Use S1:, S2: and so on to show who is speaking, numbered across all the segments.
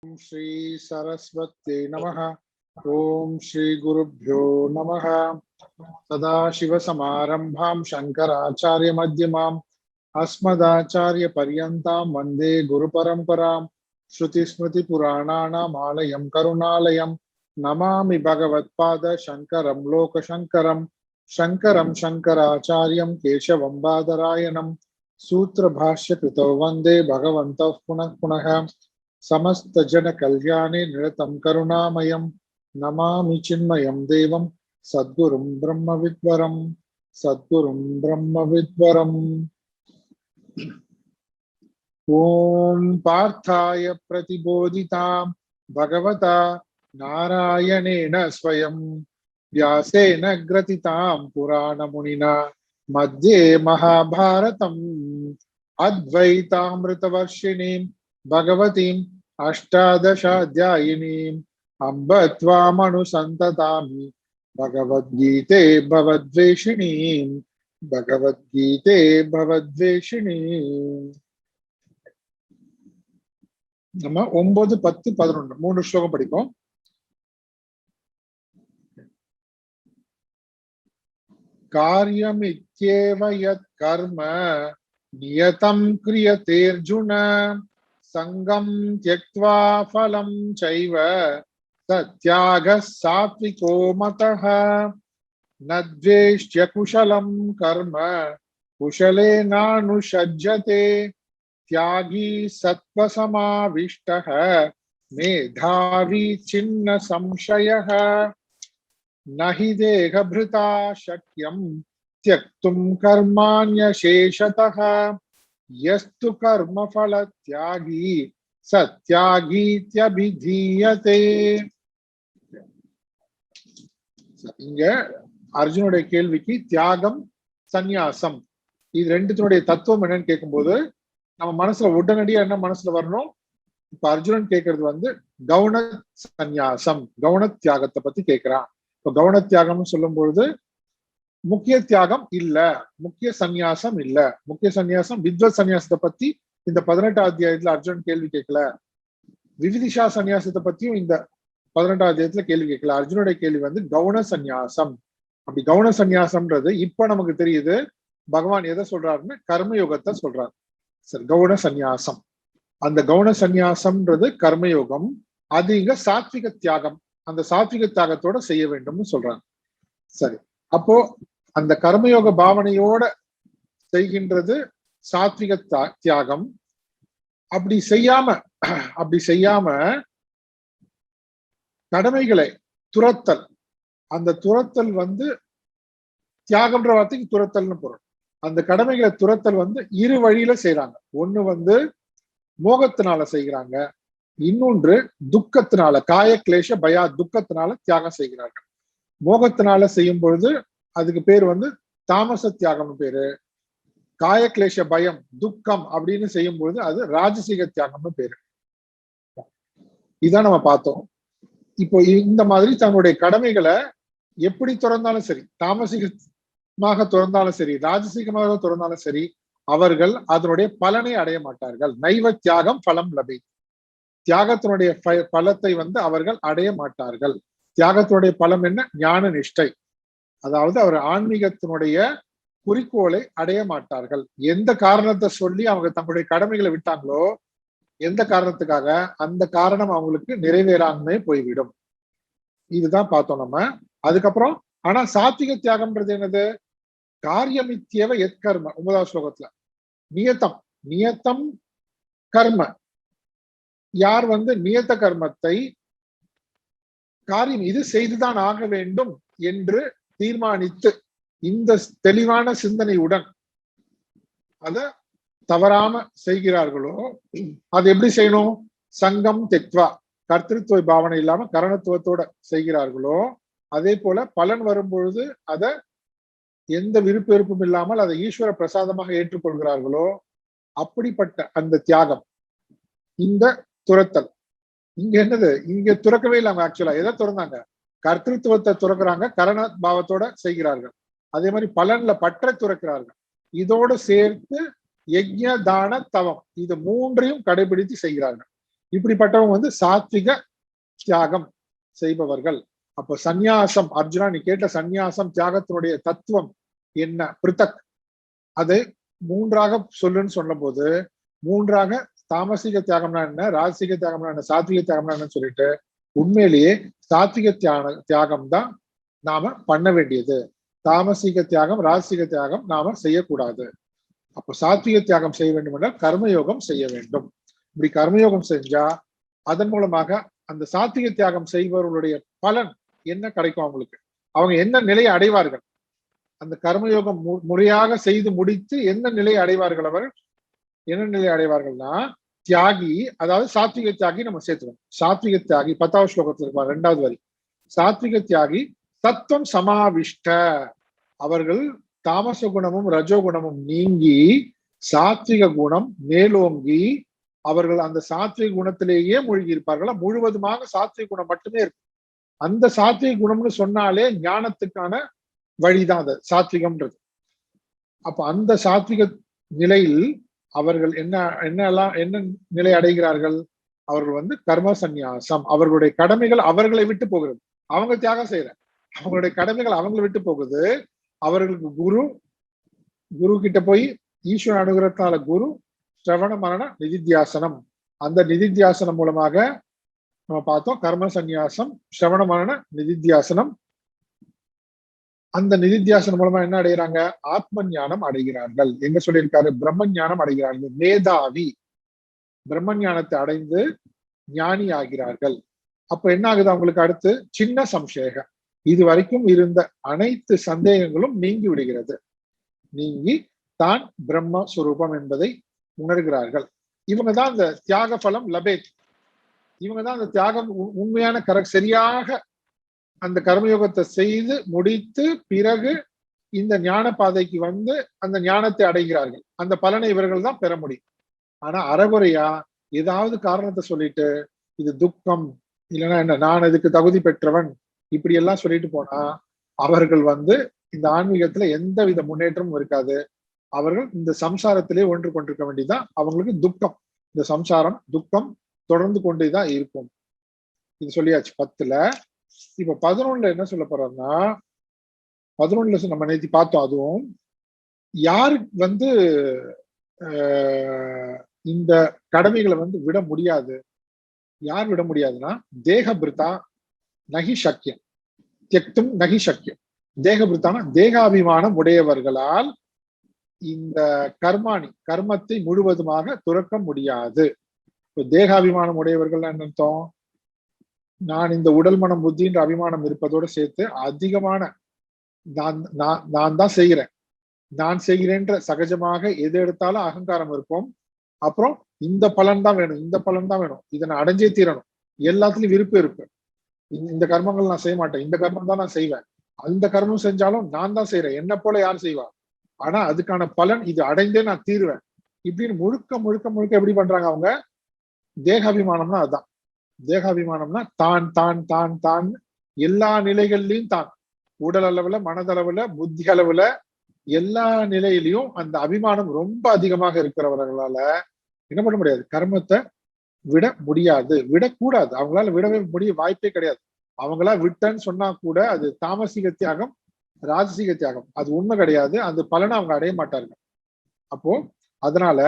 S1: श्री सरस्वती नमः। ओम श्री गुरुभ्यो नमः। सदाशिवसमारंभां शंकराचार्य मध्यमाम् अस्मदाचार्य पर्यन्तां वन्दे गुरुपरम्परां। श्रुतिस्मृतिपुराणानाम् आलयं करुणालयं नमामि भगवत्पाद शंकरं लोकशंकरं। शंकरं शंकराचार्यं केशवं बादरायणं सूत्रभाष्यकृतौ वन्दे भगवन्तः पुनः पुनः। समस्त जन कल्याणे निरतं करुणामयं नमामि चिन्मयं देवं सद्गुरुं ब्रह्मविद्वरम्। ओम पार्थाय प्रतिबोधितां भगवता नारायणेन स्वयं व्यासेन ग्रथितां पुराणमुनिना मध्ये महाभारतम् अद्वैतामृतवर्षिणीं भगवतीम् अष्टादशाध्यायिनीम् अम्ब त्वामनुसन्ततामि भगवद्गीते भगवद्गीते நம்ம 9, 10, 11 3 ஸ்லோகம் படிப்போம். காரியமித்யேவ யத் கர்ம நியதம் கிரியதேர்ஜுன சங்கம் த்யக்த்வா ஃபலம் சைவ சத்யாகः சாத்விகோ மதः நத்வேஷ்ய குஷலம் கர்ம குஷலேனானுஷஜ்யதே त्यागी सत्वसमाविष्टः मेधावी छिन्न संशयः न हि देहभृता शक्यं त्यक्तुं कर्माण्यशेषतः यस्तु कर्मफल त्यागी सत्यागीत्यभिधीयते. இங்க அர்ஜுனுடைய கேள்விக்கு தியாகம் சந்நியாசம் இது ரெண்டுத்தினுடைய தத்துவம் என்னன்னு கேட்கும்போது நம்ம மனசுல உடனடியா என்ன மனசுல வரணும்? இப்ப அர்ஜுனன் கேட்கறது கவுன சந்நியாசம், கவுன தியாகத்தை பத்தி கேட்கிறான். இப்ப கவுன தியாகம்னு சொல்லும் பொழுது முக்கிய தியாகம் இல்ல, முக்கிய சந்நியாசம் இல்ல. முக்கிய சந்நியாசம் வித்வத் சந்நியாசத்தை பத்தி இந்த 18ஆம் அத்தியாயத்துல அர்ஜுனன் கேள்வி கேட்கல. விவிதிஷா சந்நியாசத்தை பத்தியும் இந்த 18ஆம் அத்தியாயத்துல கேள்வி கேட்கல. அர்ஜுனுடைய கேள்வி கவுன சந்நியாசம். அப்படி கவுன சந்நியாசம்ன்றது இப்ப நமக்கு தெரியுது பகவான் எதை சொல்றாருன்னு கர்மயோகத்தை சொல்றாரு. சரி, கவுன சந்நியாசம். அந்த கவுன சந்நியாசம்ன்றது கர்மயோகம். அது இங்க சாத்விக தியாகம். அந்த சாத்விக தியாகத்தோட செய்ய வேண்டும்னு சொல்றாங்க. சரி, அப்போ அந்த கர்மயோக பாவனையோட செய்கின்றது சாத்விக தியாகம். அப்படி செய்யாம கடமைகளை துரத்தல். அந்த துரத்தல் தியாகம்ன்ற வார்த்தைக்கு துரத்தல்னு பொருள். அந்த கடமைகளை துரத்தல் இரு வழியில செய்யறாங்க. ஒண்ணு மோகத்தினால செய்கிறாங்க, இன்னொன்று துக்கத்தினால, காய கிளேஷ பயா துக்கத்தினால தியாகம் செய்கிறார்கள். மோகத்தினால செய்யும் பொழுது அதுக்கு பேர் தாமச தியாகம்னு பேரு. காய கிளேஷ பயம் துக்கம் அப்படின்னு செய்யும் பொழுது அது ராஜசீக தியாகம்னு பேரு. இதான் நம்ம பார்த்தோம். இப்போ இந்த மாதிரி தன்னுடைய கடமைகளை எப்படி துறந்தாலும் சரி, தாமசிகமாக துறந்தாலும் சரி, ராஜசீகமாக துறந்தாலும் சரி, அவர்கள் அதனுடைய பலனை அடைய மாட்டார்கள். நைவ தியாகம் பலம் லபை. தியாகத்தினுடைய பலத்தை அவர்கள் அடைய மாட்டார்கள். தியாகத்தினுடைய பலம் என்ன? ஞான நிஷ்டை. அதாவது அவர் ஆன்மீகத்தினுடைய குறிக்கோளை அடைய மாட்டார்கள். எந்த காரணத்தை சொல்லி அவங்க தங்களுடைய கடமைகளை விட்டாங்களோ, எந்த காரணத்துக்காக, அந்த காரணம் அவங்களுக்கு நிறைவேறாமே போய்விடும். இதுதான் பார்த்தோம் நம்ம. அதுக்கப்புறம் ஆனா சாத்விக தியாகம்ன்றது என்னது? காரியமித்யேவ யத் கர்ம 9ஆவது ஸ்லோகத்துல நியத்தம் கர்ம. யார் நியத்த கர்மத்தை காரியம் இது செய்துதான் ஆக வேண்டும் என்று தீர்மானித்து இந்த தெளிவான சிந்தனையுடன் அத தவறாம செய்கிறார்களோ, அது எப்படி செய்யணும்? சங்கம் தெக்வா, கர்த்திருத்துவ பாவனை இல்லாம கரணத்துவத்தோட செய்கிறார்களோ, அதே போல பலன் வரும்பொழுது அத எந்த விருப்ப வெறுப்பும் இல்லாமல் அதை ஈஸ்வர பிரசாதமாக ஏற்றுக்கொள்கிறார்களோ, அப்படிப்பட்ட அந்த தியாகம், இந்த துரத்தல். இங்க என்னது? இங்க துறக்கவே இல்லாம ஆக்சுவலா எதை துறந்தாங்க? கர்த்திருத்துவத்தை துறக்கிறாங்க, கரண பாவத்தோட செய்கிறார்கள். அதே மாதிரி பலன்ல பற்ற துறக்கிறார்கள். இதோடு சேர்த்து யஜ்ஞ தான தவம் இது மூன்றையும் கடைபிடித்து செய்கிறார்கள். இப்படிப்பட்டவங்க வந்து சாத்விக தியாகம் செய்பவர்கள். அப்போ சந்நியாசம், அர்ஜுனா நீ கேட்ட சந்நியாசம் தியாகத்தினுடைய தத்துவம் என்ன, பிருத்தக், அதை மூன்றாக சொல்லுன்னு சொன்ன போது, மூன்றாக தாமசிக தியாகம்னா என்ன, ராஜசிக தியாகம்னா என்ன, சாத்விக தியாகம்னா என்னன்னு சொல்லிட்டு, உண்மையிலேயே சாத்விக தியாகம் தான் நாம பண்ண வேண்டியது. தாமசிக தியாகம் ராஜசிக தியாகம் நாம செய்யக்கூடாது. அப்போ சாத்விக தியாகம் செய்ய வேண்டும் என்றால் கர்மயோகம் செய்ய வேண்டும். இப்படி கர்மயோகம் செஞ்சா அதன் மூலமாக அந்த சாத்விக தியாகம் செய்பவர்களுடைய பலன் என்ன கிடைக்கும், அவங்களுக்கு அவங்க என்ன நிலையை அடைவார்கள், அந்த கர்மயோகம் முறையாக செய்து முடித்து என்ன நிலையை அடைவார்கள், அவர் என்ன நிலையை அடைவார்கள்னா தியாகி, அதாவது சாத்விக தியாகி நம்ம சேர்த்துக்கணும். சாத்விக தியாகி 10வது ஸ்லோகத்தில் இருப்பார், 2வது வரி. சாத்விக தியாகி தத்துவம் சமாவிஷ்ட, அவர்கள் தாமச குணமும் ரஜோகுணமும் நீங்கி சாத்விக குணம் மேலோங்கி அவர்கள் அந்த சாத்விக குணத்திலேயே மூழ்கி இருப்பார்களா, முழுவதுமாக சாத்விக குணம் மட்டுமே இருக்கு. அந்த சாத்விக குணம்னு சொன்னாலே ஞானத்துக்கான வழிதான் அது சாத்விகம்ன்றது. அப்ப அந்த சாத்விக நிலையில் அவர்கள் என்ன நிலை அடைகிறார்கள், அவர்கள் வந்து கர்ம சந்நியாசம், அவர்களுடைய கடமைகள் அவர்களை விட்டு போகிறது. அவங்க தியாகம் செய்யற, அவங்களுடைய கடமைகள் அவங்களை விட்டு போகுது. அவர்களுக்கு குரு கிட்ட போய் ஈஸ்வர அனுகிரகத்தால குரு சிரவண மரண நிதித்தியாசனம், அந்த நிதித்தியாசனம் மூலமாக நம்ம பார்த்தோம் கர்ம சந்நியாசம், சிரவண மரண நிதித்தியாசனம். அந்த நிதித்தியாசனம் மூலமா என்ன அடைகிறாங்க, ஆத்ம ஞானம் அடைகிறார்கள். எங்க சொல்லியிருக்காரு, பிரம்ம ஞானம் அடைகிறார்கள். மேதாவி பிரம்ம ஞானத்தை அடைந்து ஞானி ஆகிறார்கள். அப்ப என்ன ஆகுது அவங்களுக்கு, அடுத்து சின்ன சம்சேக, இது வரைக்கும் இருந்த அனைத்து சந்தேகங்களும் நீங்கி விடுகிறது. நீங்கி தான் பிரம்ம சுரூபம் என்பதை உணர்கிறார்கள். இவங்க தான் அந்த தியாக பலம் லபேத், இவங்க தான் அந்த தியாகம் உண்மையான சரியாக அந்த கர்மயோகத்தை செய்து முடித்து பிறகு இந்த ஞான பாதைக்கு வந்து அந்த ஞானத்தை அடைகிறார்கள். அந்த பலனை இவர்கள் தான் பெற முடியும். ஆனா அறகுறையா ஏதாவது காரணத்தை சொல்லிட்டு இது துக்கம், இல்லைன்னா என்ன நான் இதுக்கு தகுதி பெற்றவன், இப்படி எல்லாம் சொல்லிட்டு போனா அவர்கள் வந்து இந்த ஆன்மீகத்துல எந்த வித முன்னேற்றமும் இருக்காது. அவர்கள் இந்த சம்சாரத்திலே ஒன்று கொண்டிருக்க வேண்டியதுதான். அவங்களுக்கு துக்கம், இந்த சம்சாரம் துக்கம் தொடர்ந்து கொண்டேதான் இருக்கும். இது சொல்லியாச்சு 10ல. இப்ப 11ல என்ன சொல்ல போறோம்னா, 11ல நம்ம நேற்று பார்த்தோம். அதுவும் யாரு வந்து இந்த கடமைகளை வந்து விட முடியாது, யார் விட முடியாதுன்னா தேகபிருத்தா நகி சக்கியம், தியக்தும் நகி சக்கியம். தேகபிருத்தான தேகாபிமானம் உடையவர்களால் இந்த கர்மத்தை முழுவதுமாக துறக்க முடியாது. தேகாபிமானம் உடையவர்கள் என்ன அர்த்தம், நான் இந்த உடல் மனம் புத்தின்ற அபிமானம் இருப்பதோடு சேர்த்து அதிகமான நான் தான் செய்கிறேன், நான் செய்கிறேன்ற சகஜமாக எது எடுத்தாலும் அகங்காரம் இருக்கும். அப்புறம் இந்த பலன் தான் வேணும், இந்த பலன் தான் வேணும், இதை நான் அடைஞ்சே தீரணும், எல்லாத்துலயும் விருப்பம் இருக்கு. இந்த கர்மங்கள் நான் செய்ய மாட்டேன், இந்த கர்மம் தான் நான் செய்வேன், அந்த கர்மம் செஞ்சாலும் நான் தான் செய்யறேன், என்ன போல யார் செய்வா, ஆனா அதுக்கான பலன் இது அடைந்தே நான் தீருவேன், இப்படின்னு முழுக்க முழுக்க முழுக்க எப்படி பண்றாங்க அவங்க. தேகாபிமானம்னா அதுதான். தேகாபிமானம்னா தான் தான் தான் தான் எல்லா நிலைகள்லயும் தான், உடல் அளவுல மனதளவுல புத்தி அளவுல எல்லா நிலையிலையும் அந்த அபிமானம் ரொம்ப அதிகமாக இருக்கிறவர்களால என்ன பண்ண முடியாது, கர்மத்தை விட முடியாது, விடக்கூடாது. அவங்களால விடவே முடிய வாய்ப்பே கிடையாது. அவங்களா விட்டன்னு சொன்னா கூட அது தாமசிக தியாகம் ராஜசிக தியாகம், அது உண்மை கிடையாது, அந்த பலனை அவங்க அடைய மாட்டார்கள். அப்போ அதனால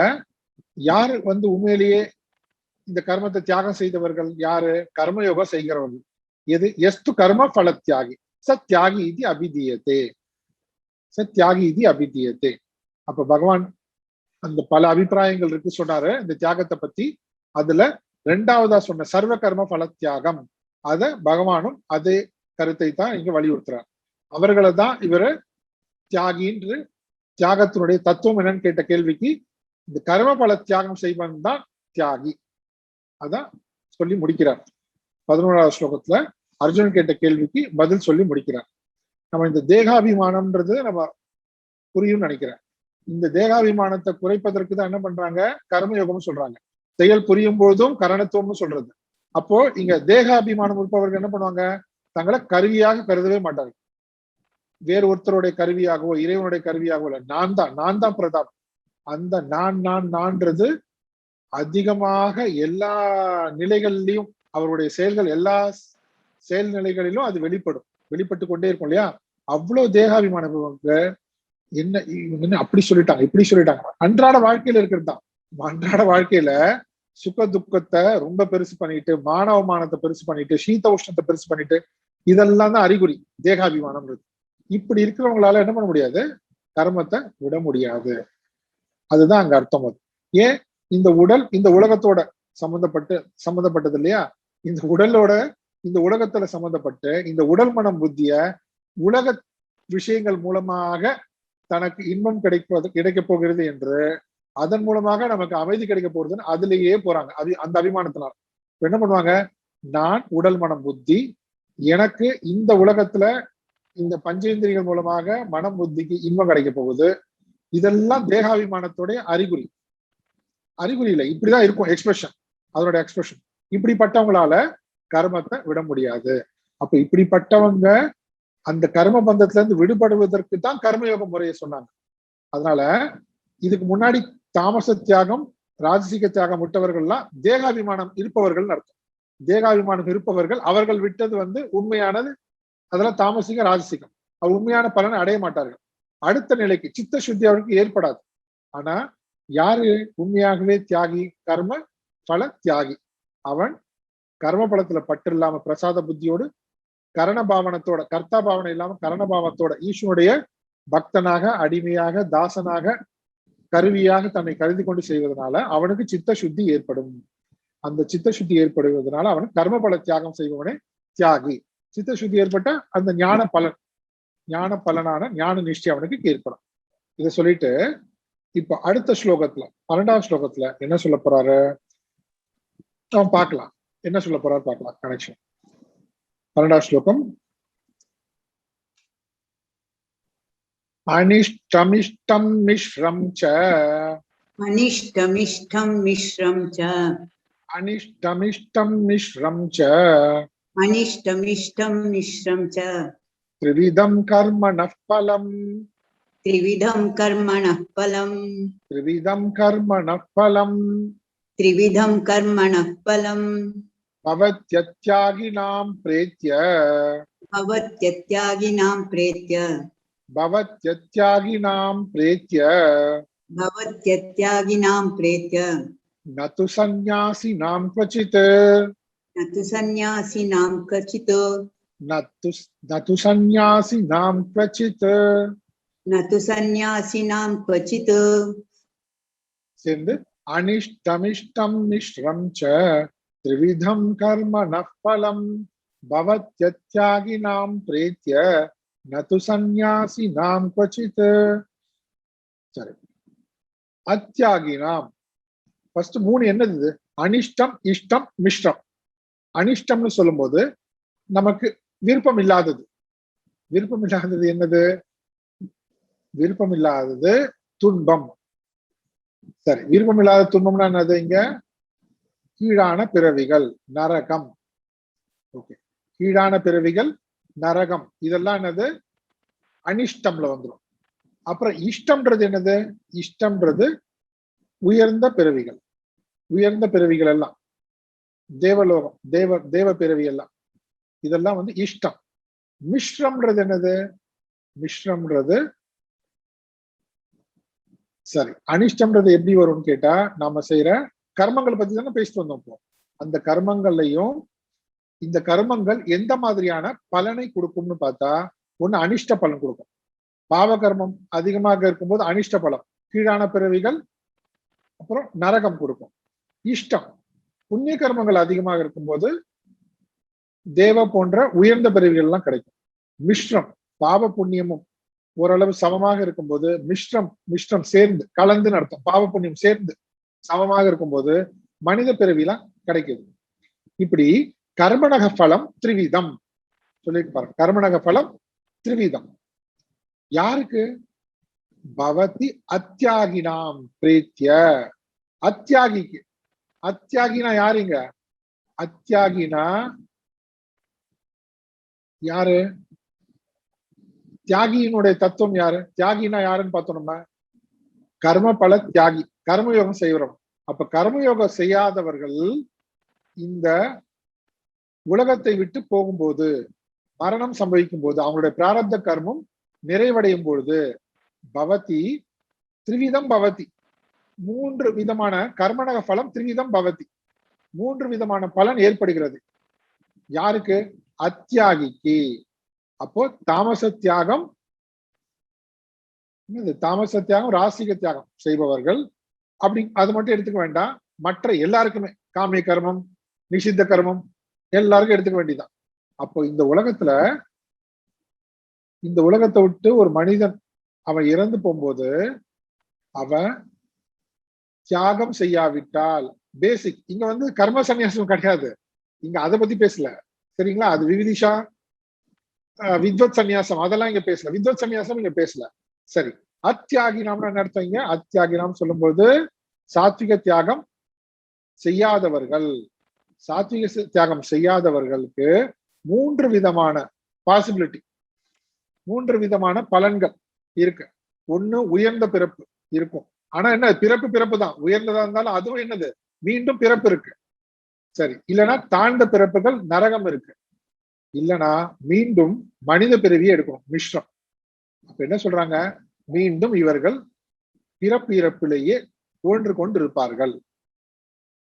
S1: யாரு வந்து உண்மையிலேயே இந்த கர்மத்தை தியாகம் செய்தவர்கள் யாரு, கர்மயோகம் செய்கிறவர்கள். எது எஸ்து கர்ம பல தியாகி சத்யாகி இது அபிதீயத்தே, சத்யாகி இது அபிதீயத்தே. அப்ப பகவான் அந்த பல அபிப்பிராயங்கள் இருக்கு சொன்னாரு இந்த தியாகத்தை பத்தி. அதுல 2வதா சொன்ன சர்வ கர்ம பல தியாகம், அத பகவானும் அதே கருத்தை தான் இங்க வலியுறுத்துறார். அவர்களை தான் இவரு தியாகின்று, தியாகத்தினுடைய தத்துவம் என்னன்னு கேட்ட கேள்விக்கு இந்த கர்ம பல தியாகம் செய்வன் தான் தியாகி, அதான் சொல்லி முடிக்கிறார். 11வது ஸ்லோகத்துல அர்ஜுனன் கேட்ட கேள்விக்கு பதில் சொல்லி முடிக்கிறார். நம்ம இந்த தேகாபிமானம்ன்றது நம்ம புரியும் நினைக்கிறேன். இந்த தேகாபிமானத்தை குறைப்பதற்கு தான் என்ன பண்றாங்க, கர்மயோகம் சொல்றாங்க. செயல் புரியும் போதும் கரணத்துவம்னு சொல்றது. அப்போ இங்க தேகாபிமானம் இருப்பவர்கள் என்ன பண்ணுவாங்க, தங்களை கருவியாக கருதவே மாட்டார்கள். வேறு ஒருத்தருடைய கருவியாகவோ இறைவனுடைய கருவியாகவோ இல்லை, நான் தான் பிரதானம். அந்த நான்றது அதிகமாக எல்லா நிலைகளிலும் அவருடைய செயல்கள் எல்லா செயல்நிலைகளிலும் அது வெளிப்பட்டு கொண்டே இருக்கும் இல்லையா? அவ்வளவு தேகாபிமானம் என்ன அப்படி சொல்லிட்டாங்க இப்படி சொல்லிட்டாங்க. அன்றாட வாழ்க்கையில இருக்கிறது தான். அன்றாட வாழ்க்கையில சுக துக்கத்தை ரொம்ப பெருசு பண்ணிட்டு, மானவமானத்தை பெருசு பண்ணிட்டு, சீத உஷ்ணத்தை பெருசு பண்ணிட்டு, இதெல்லாம் தான் அறிகுறி தேகாபிமானம்ன்றது. இப்படி இருக்கிறவங்களால என்ன பண்ண முடியாது? கர்மத்தை விட முடியாது. அதுதான் அங்க அர்த்தம். அது ஏன் இந்த உடல் இந்த உலகத்தோட சம்பந்தப்பட்டது இல்லையா? இந்த உடலோட இந்த உலகத்துல சம்பந்தப்பட்டு இந்த உடல் மனம் புத்திய உலக விஷயங்கள் மூலமாக தனக்கு இன்பம் கிடைக்க போகிறது என்று, அதன் மூலமாக நமக்கு அமைதி கிடைக்க போறதுன்னு அதுலயே போறாங்க. அந்த அபிமானத்தினால என்ன பண்ணுவாங்க? நான் உடல் மனம் புத்தி, எனக்கு இந்த உலகத்துல இந்த பஞ்சேந்திரியங்கள் மூலமாக மனம் புத்திக்கு இன்பம் கிடைக்க போகுது. இதெல்லாம் தேகாபிமானத்தோட அறிகுறி இல்லை. இப்படிதான் இருக்கும் எக்ஸ்பிரஷன், அதோட எக்ஸ்பிரஷன். இப்படிப்பட்டவங்களால கர்மத்தை விட முடியாது. அப்ப இப்படிப்பட்டவங்க அந்த கர்ம பந்தத்துல இருந்து விடுபடுவதற்கு தான் கர்மயோக முறையை சொன்னாங்க. அதனால இதுக்கு முன்னாடி தாமச தியாகம் ராஜசிக தியாகம் விட்டவர்கள்லாம் தேகாபிமானம் இருப்பவர்கள் அர்த்தம். தேகாபிமானம் இருப்பவர்கள் அவர்கள் விட்டது உண்மையானது, அதெல்லாம் தாமசிக ராஜசிகம். அவர் உண்மையான பலனை அடைய மாட்டார்கள். அடுத்த நிலைக்கு சித்த சுத்தி அவருக்கு ஏற்படாது. ஆனா யாரு உண்மையாகவே தியாகி? கர்ம பல தியாகி. அவன் கர்ம பலத்துல பற்று இல்லாம பிரசாத புத்தியோடு கரண பாவனத்தோட, கர்த்தா பாவனை இல்லாம கரண பாவத்தோட ஈஸ்வனுடைய பக்தனாக, அடிமையாக, தாசனாக, கருவியாக தன்னை கருதி கொண்டு செய்வதனால அவனுக்கு சித்த சுத்தி ஏற்படும். அந்த சித்த சுத்தி ஏற்படுவதனால அவன் கர்ம பல தியாகம் செய்பவனே தியாகி. சித்த சுத்தி ஏற்பட்ட அந்த ஞான பலனான ஞான நிஷ்டை அவனுக்கு ஏற்படும். இதை சொல்லிட்டு இப்ப அடுத்த ஸ்லோகத்துல 12வது ஸ்லோகத்துல என்ன சொல்ல போறாரு அவன் பார்க்கலாம். என்ன சொல்ல போறாரு பார்க்கலாம். கனெக்ஷன் 12வது ஸ்லோகம். அனிஷ்டமிஷ்டம் மிஸ்ரம் ச
S2: அனிஷ்டமிஷ்டம் மிஸ்ரம் ச
S1: அனிஷ்டமிஷ்டம் மிஸ்ரம் ச
S2: அனிஷ்டமிஷ்டம் மிஸ்ரம் ச
S1: த்ரிவிதம் கர்மணः பலம்
S2: த்ரிவிதம் கர்மணः பலம்
S1: த்ரிவிதம் கர்மணः பலம்
S2: த்ரிவிதம் கர்மணः பலம்
S1: பவத்யத்யாகினாம் ப்ரேத்ய
S2: பவத்யத்யாகினாம் ப்ரேத்ய
S1: பவத்யத்யாகினாம் ப்ரேத்ய
S2: பவத்யத்யாகினாம் ப்ரேத்ய
S1: நது சந்நியாசினாம் க்வசித்
S2: நது சந்நியாசினாம் க்வசித்
S1: நது சந்நியாசினாம் க்வசித்
S2: நது சந்நியாசினாம் க்வசித்.
S1: சேர்ந்து அனிஷ்டமிஷ்டம் மிஸ்ரம் ச த்ரிவிதம் கர்மணः பலம் பவத்யத்யாகினாம் ப்ரேத்ய நது சந்நியாசினாம் க்வசித். சரி, அத்தியாகினாம் ஃபர்ஸ்ட் 3 என்னது? அனிஷ்டம், இஷ்டம், மிஷ்ரம். அனிஷ்டம்னு சொல்லும்போது நமக்கு விருப்பம் இல்லாதது. விருப்பம் இல்லாதது என்னது? விருப்பம் இல்லாதது துன்பம். சரி, விருப்பம் இல்லாத துன்பம்னா என்னது? இங்க கீழான பிறவிகள், நரகம். ஓகே, கீழான பிறவிகள், நரகம், இதெல்லாம் என்னது? அனிஷ்டம்ல வந்துடும். அப்புறம் இஷ்டம்ன்றது என்னது? இஷ்டம்ன்றது உயர்ந்த பிறவிகள். உயர்ந்த பிறவிகள் எல்லாம் தேவலோகம், தேவ பிறவி எல்லாம், இதெல்லாம் இஷ்டம். மிஸ்ரம்ன்றது என்னது? மிஸ்ரம்ன்றது சரி, அனிஷ்டம்ன்றது எப்படி வரும்னு கேட்டா, நாம செய்யற கர்மங்கள் பத்தி தானே பேசிட்டு வந்தோம். இப்போ அந்த கர்மங்கள்லையும் இந்த கர்மங்கள் எந்த மாதிரியான பலனை கொடுக்கும்னு பார்த்தா, ஒண்ணு அனிஷ்ட பலன் கொடுக்கும். பாவ கர்மம் அதிகமாக இருக்கும்போது அனிஷ்ட பலம், கீழான பிறவிகள், அப்புறம் நரகம் கொடுக்கும். இஷ்டம், புண்ணிய கர்மங்கள் அதிகமாக இருக்கும்போது தேவ போன்ற உயர்ந்த பிறவிகள் எல்லாம் கிடைக்கும். மிஸ்ரம், பாவ புண்ணியமும் ஓரளவு சமமாக இருக்கும்போது, மிஸ்ரம் சேர்ந்து கலந்துன்னு அர்த்தம். பாவ புண்ணியம் சேர்ந்து சமமாக இருக்கும்போது மனித பிறவிலாம் கிடைக்குது. இப்படி கர்மணக பலம் த்ரிவிதம் சொல்லிட்டு பாருங்க. கர்மணக பலம் த்ரிவிதம் யாருக்கு? பவதி அத்தியாகினாம் பிரீத்ய. அத்தியாகிக்கு. அத்தியாகினா யாருங்க? அத்தியாகினா யாரு? தியாகியினுடைய தத்துவம் யாரு? தியாகினா யாருன்னு பார்த்தோம் நம்ம. கர்ம பல தியாகி, கர்மயோகம் செய்யறோம். அப்ப கர்மயோகம் செய்யாதவர்கள் இந்த உலகத்தை விட்டு போகும்போது, மரணம் சம்பவிக்கும் போது, அவங்களுடைய பிராரப்த கர்மம் நிறைவடையும் பொழுது பவதி திரிவிதம் பவதி, 3 விதமான கர்மணக பலம் திரிவிதம் பவதி, 3 விதமான பலன் ஏற்படுகிறது. யாருக்கு? அத்தியாகிக்கு. அப்போ தாமச தியாகம், தாமச தியாகம் ராசிக தியாகம் செய்பவர்கள் அப்படி அது மட்டும் எடுத்துக்க வேண்டாம், மற்ற எல்லாருக்குமே காமிய கர்மம் நிஷித்த கர்மம் எல்லாருக்கும் எடுத்துக்க வேண்டியதான். அப்போ இந்த உலகத்தை விட்டு ஒரு மனிதன் அவன் இறந்து போகும்போது அவன் தியாகம் செய்யாவிட்டால், பேசிக் இங்க வந்து கர்ம சன்னியாசம் கிடையாது, இங்க அதை பத்தி பேசல, சரிங்களா? அது விவிதிஷா வித்வத் சன்னியாசம் அதெல்லாம் இங்க பேசல, வித்வத் சன்னியாசம் இங்க பேசல. சரி, அத்தியாகினாம்னு என்ன அர்த்தம்? இங்க அத்தியாகினாம் சொல்லும்போது சாத்விக தியாகம் செய்யாதவர்கள், சாத்விக தியாகம் செய்யாதவர்களுக்கு 3 விதமான பாசிபிலிட்டி, 3 விதமான பலன்கள் இருக்கு. ஒண்ணு உயர்ந்த பிறப்பு இருக்கும், ஆனா என்ன பிறப்பு தான், உயர்ந்ததா இருந்தாலும் அதுவும் என்னது மீண்டும் பிறப்பு இருக்கு. சரி, இல்லைன்னா தாழ்ந்த பிறப்புகள் நரகம் இருக்கு, இல்லைன்னா மீண்டும் மனித பிறவியை எடுக்கணும் மிஸ்ரம். அப்ப என்ன சொல்றாங்க? மீண்டும் இவர்கள் இறப்பிலேயே ஒன்று கொண்டு இருப்பார்கள்.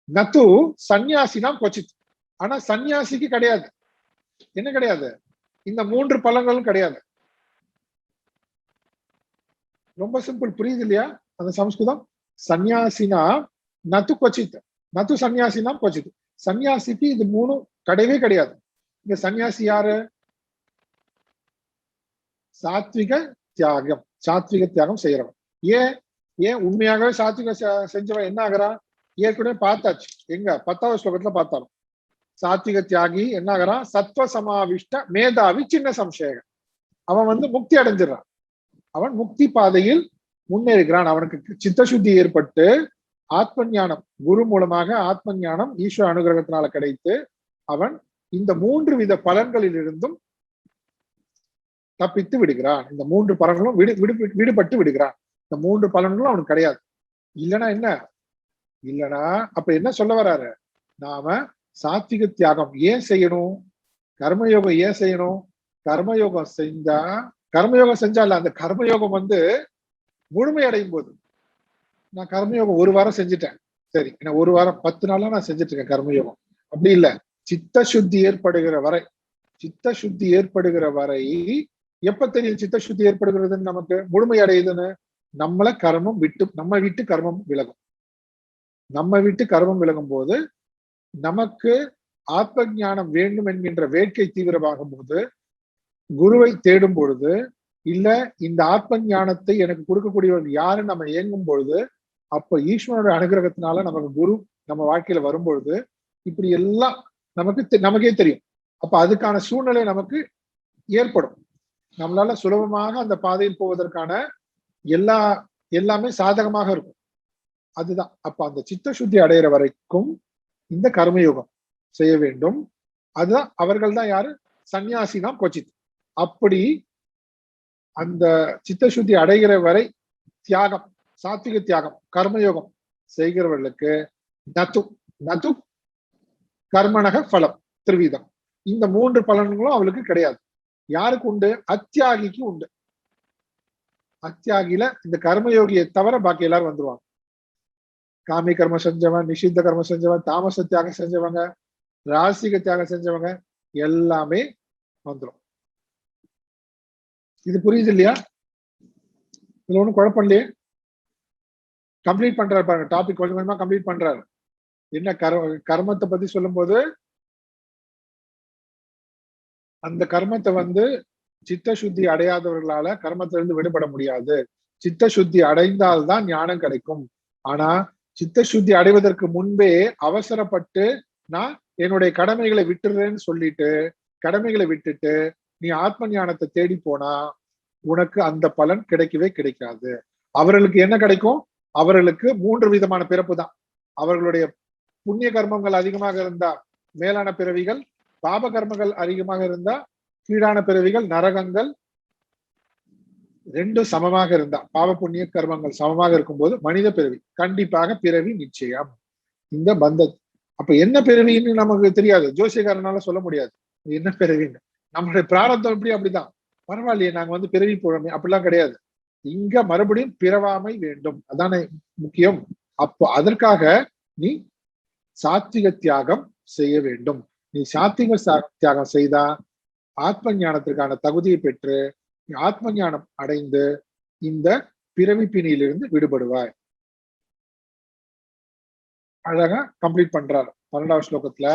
S1: நத்து சன்னியாசினாம் கொச்சித், ஆனா சன்னியாசிக்கு கிடையாது. என்ன கிடையாது? இந்த 3 பலன்களும் கிடையாது. ரொம்ப சிம்பிள், புரியுது இல்லையா அந்த சம்ஸ்கிருதம்? சன்னியாசினா நத்து கொச்சித், நத்து சன்னியாசினாம் கொச்சித். சன்னியாசிக்கு இது 3 கிடையவே கிடையாது. இங்க சன்னியாசி யாரு? சாத்விக தியாகம், சாத்விக தியாகம் செய்யறவன். ஏன் உண்மையாகவே சாத்விக செஞ்சவன் என்ன ஆகிறான்? ஏற்கனவே பார்த்தாச்சு, எங்க 10வது ஸ்லோகத்துல பார்த்தாலும். சாத்விக தியாகி என்ன ஆகிறான்? சத்வ சமாவிஷ்ட மேதாவி சின்ன சம்சயம். அவன் வந்து முக்தி அடைஞ்சிடறான், அவன் முக்தி பாதையில் முன்னேறுகிறான். அவனுக்கு சித்தசுத்தி ஏற்பட்டு ஆத்ம ஞானம், குரு மூலமாக ஆத்ம ஞானம் ஈஸ்வர அனுகிரகத்தினால கிடைத்து அவன் இந்த 3 வித பலன்களில் இருந்தும் தப்பித்து விடுகிறான். இந்த 3 பலன்களும் விடுபட்டு விடுகிறான். இந்த 3 பலன்களும் அவனுக்கு கிடையாது. இல்லைன்னா என்ன? இல்லைன்னா அப்ப என்ன சொல்ல வர்றாரு? நாம சாத்விக தியாகம் ஏன் செய்யணும்? கர்மயோகம் ஏன் செய்யணும்? கர்மயோகம் செஞ்சால அந்த கர்மயோகம் வந்து முழுமையடையும் போது, நான் கர்மயோகம் 1 வாரம் செஞ்சுட்டேன், சரி, நான் 1 வாரம் 10 நாளா நான் செஞ்சுட்டு இருக்கேன் கர்மயோகம். அப்படி இல்லை, சித்த சுத்தி ஏற்படுகிற வரை, சித்த சுத்தி ஏற்படுகிற வரை. எப்ப தெரியும் சித்த சுத்தி ஏற்படுகிறதுன்னு நமக்கு? முழுமை அடையுதுன்னு நம்ம விட்டு கர்மம் விலகும். நம்ம விட்டு கர்மம் விலகும் போது நமக்கு ஆத்ம ஞானம் வேண்டும் என்கின்ற வேட்கை தீவிரமாகும் போது, குருவை தேடும் பொழுது, இல்ல இந்த ஆத்ம ஞானத்தை எனக்கு கொடுக்கக்கூடியவர் யாருன்னு நம்ம இயங்கும் பொழுது, அப்ப ஈஸ்வரோட அனுகிரகத்தினால நமக்கு குரு நம்ம வாழ்க்கையில வரும்பொழுது இப்படி எல்லாம் நமக்கே தெரியும். அப்ப அதுக்கான சூழ்நிலை நமக்கு ஏற்படும். நம்மளால சுலபமாக அந்த பாதையில் போவதற்கான எல்லாமே சாதகமாக இருக்கும். அதுதான். அப்ப அந்த சித்த சுத்தி அடையிற வரைக்கும் இந்த கர்மயோகம் செய்ய வேண்டும். அதுதான் அவர்கள் தான் யாரு? சன்னியாசினாம் கொச்சித். அப்படி அந்த சித்த சுத்தி அடைகிற வரை தியாகம், சாத்விக தியாகம், கர்மயோகம் செய்கிறவர்களுக்கு நது கர்மணக பலம் திரிவிதம், இந்த 3 பலன்களும் அவளுக்கு கிடையாது. யாருக்கு உண்டு? அத்தியாகிக்கு உண்டு. அத்தியாகில இந்த கர்மயோகியை தவிர பாக்கி எல்லாரும் வந்துருவாங்க. காமி கர்மம் செஞ்சவன், நிஷித்த கர்மம் செஞ்சவன், தாமச தியாகம் செஞ்சவங்க, ராசிக தியாகம் செஞ்சவங்க எல்லாமே வந்துடும். இது புரியுது இல்லையா? இதுல ஒண்ணும் குழப்பம் இல்லையே. கம்ப்ளீட் பண்றாரு பாருங்க, டாபிக் கொஞ்சம் கொஞ்சமா கம்ப்ளீட் பண்றாரு. என்ன கர்மத்தை பத்தி சொல்லும் போது, அந்த கர்மத்தை வந்து சித்த சுத்தி அடையாதவர்களால கர்மத்திலிருந்து விடுபட முடியாது. சித்த சுத்தி அடைந்தால்தான் ஞானம் கிடைக்கும். ஆனா சித்த சுத்தி அடைவதற்கு முன்பே அவசரப்பட்டு நான் என்னுடைய கடமைகளை விட்டுறேன்னு சொல்லிட்டு, கடமைகளை விட்டுட்டு நீ ஆத்ம ஞானத்தை தேடி போனா உனக்கு அந்த பலன் கிடைக்கவே கிடைக்காது. அவர்களுக்கு என்ன கிடைக்கும்? அவர்களுக்கு 3 விதமான பிறப்பு தான். அவர்களுடைய புண்ணிய கர்மங்கள் அதிகமாக இருந்தா மேலான பிறவிகள், பாப கர்மங்கள் அதிகமாக இருந்தா கீழான பிறவிகள், நரகங்கள், ரெண்டும் சமமாக இருந்தா, பாவ புண்ணிய கர்மங்கள் சமமாக இருக்கும்போது மனித பிறவி, கண்டிப்பாக பிறவி நிச்சயம். இந்த பந்த அப்ப என்ன பிறவின்னு நமக்கு தெரியாது, ஜோசியக்காரனால சொல்ல முடியாது என்ன பிறவின்னு. நம்மளுடைய பிராரத்தம் எப்படி அப்படிதான். பரவாயில்லையே, நாங்க வந்து பிறவி போறோமே அப்படிலாம் கிடையாது. இங்க மறுபடியும் பிறவாமை வேண்டும், அதானே முக்கியம். அப்போ அதற்காக நீ சாத்விக தியாகம் செய்ய வேண்டும். நீ சாத்விக தியாகம் செய்தா ஆத்ம ஞானத்திற்கான தகுதியை பெற்று ஆத்ம ஞானம் அடைந்து இந்த பிறவி பிணியிலிருந்து விடுபடுவாய். அழகா கம்ப்ளீட் பண்றாரு 12வது ஸ்லோகத்துல.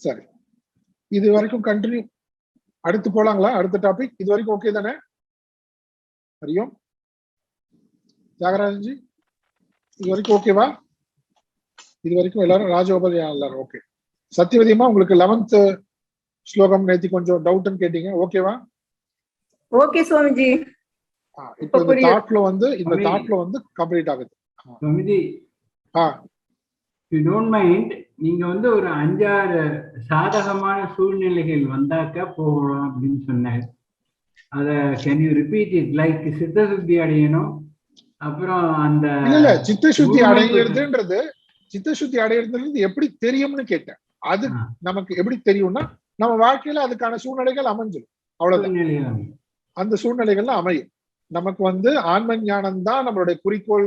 S1: சரி, இது வரைக்கும் கண்டினியூ. அடுத்து போலாங்களா? அடுத்த டாபிக் இது வரைக்கும் ஓகே தானே? ஹரியோம் தியாகராஜன்ஜி, இது வரைக்கும் ஓகேவா? இது வரைக்கும் எல்லாரும் ராஜகோபால் எல்லாரும் ஓகே. சத்தியவதியமா, உங்களுக்கு 11th ஸ்லோகம் நேத்தி கொஞ்சம் டவுட்னு கேட்டீங்க, ஓகேவா?
S3: ஓகே சுவாமிஜி.
S1: இப்போ இந்த தாட்ல வந்து கம்ப்ளீட் ஆகுது.
S4: சுவாமிஜி, யூ டோன்ட் மைண்ட், நீங்க வந்து ஒரு 5-6 சாதகமான சூழ்நிலைகள் வந்தாக்க போகணும் அப்படின்னு சொன்னார். அத can you repeat it? Like சித்தசுத்தி அடையணும், அப்புறம் அந்த
S1: இல்ல சித்தசுத்தி அடைகிறதுன்றது, சித்தசுத்தி அடைகிறது எப்படி தெரியும்னு கேட்டேன். அது நமக்கு எப்படி தெரியும்னா, நம்ம வாழ்க்கையில அதுக்கான சூழ்நிலைகள் அமைஞ்சிடும், அவ்வளவுதான். அந்த சூழ்நிலைகள்ல அமையும். நமக்கு வந்து ஆன்ம ஞானம் தான் நம்மளுடைய குறிக்கோள்.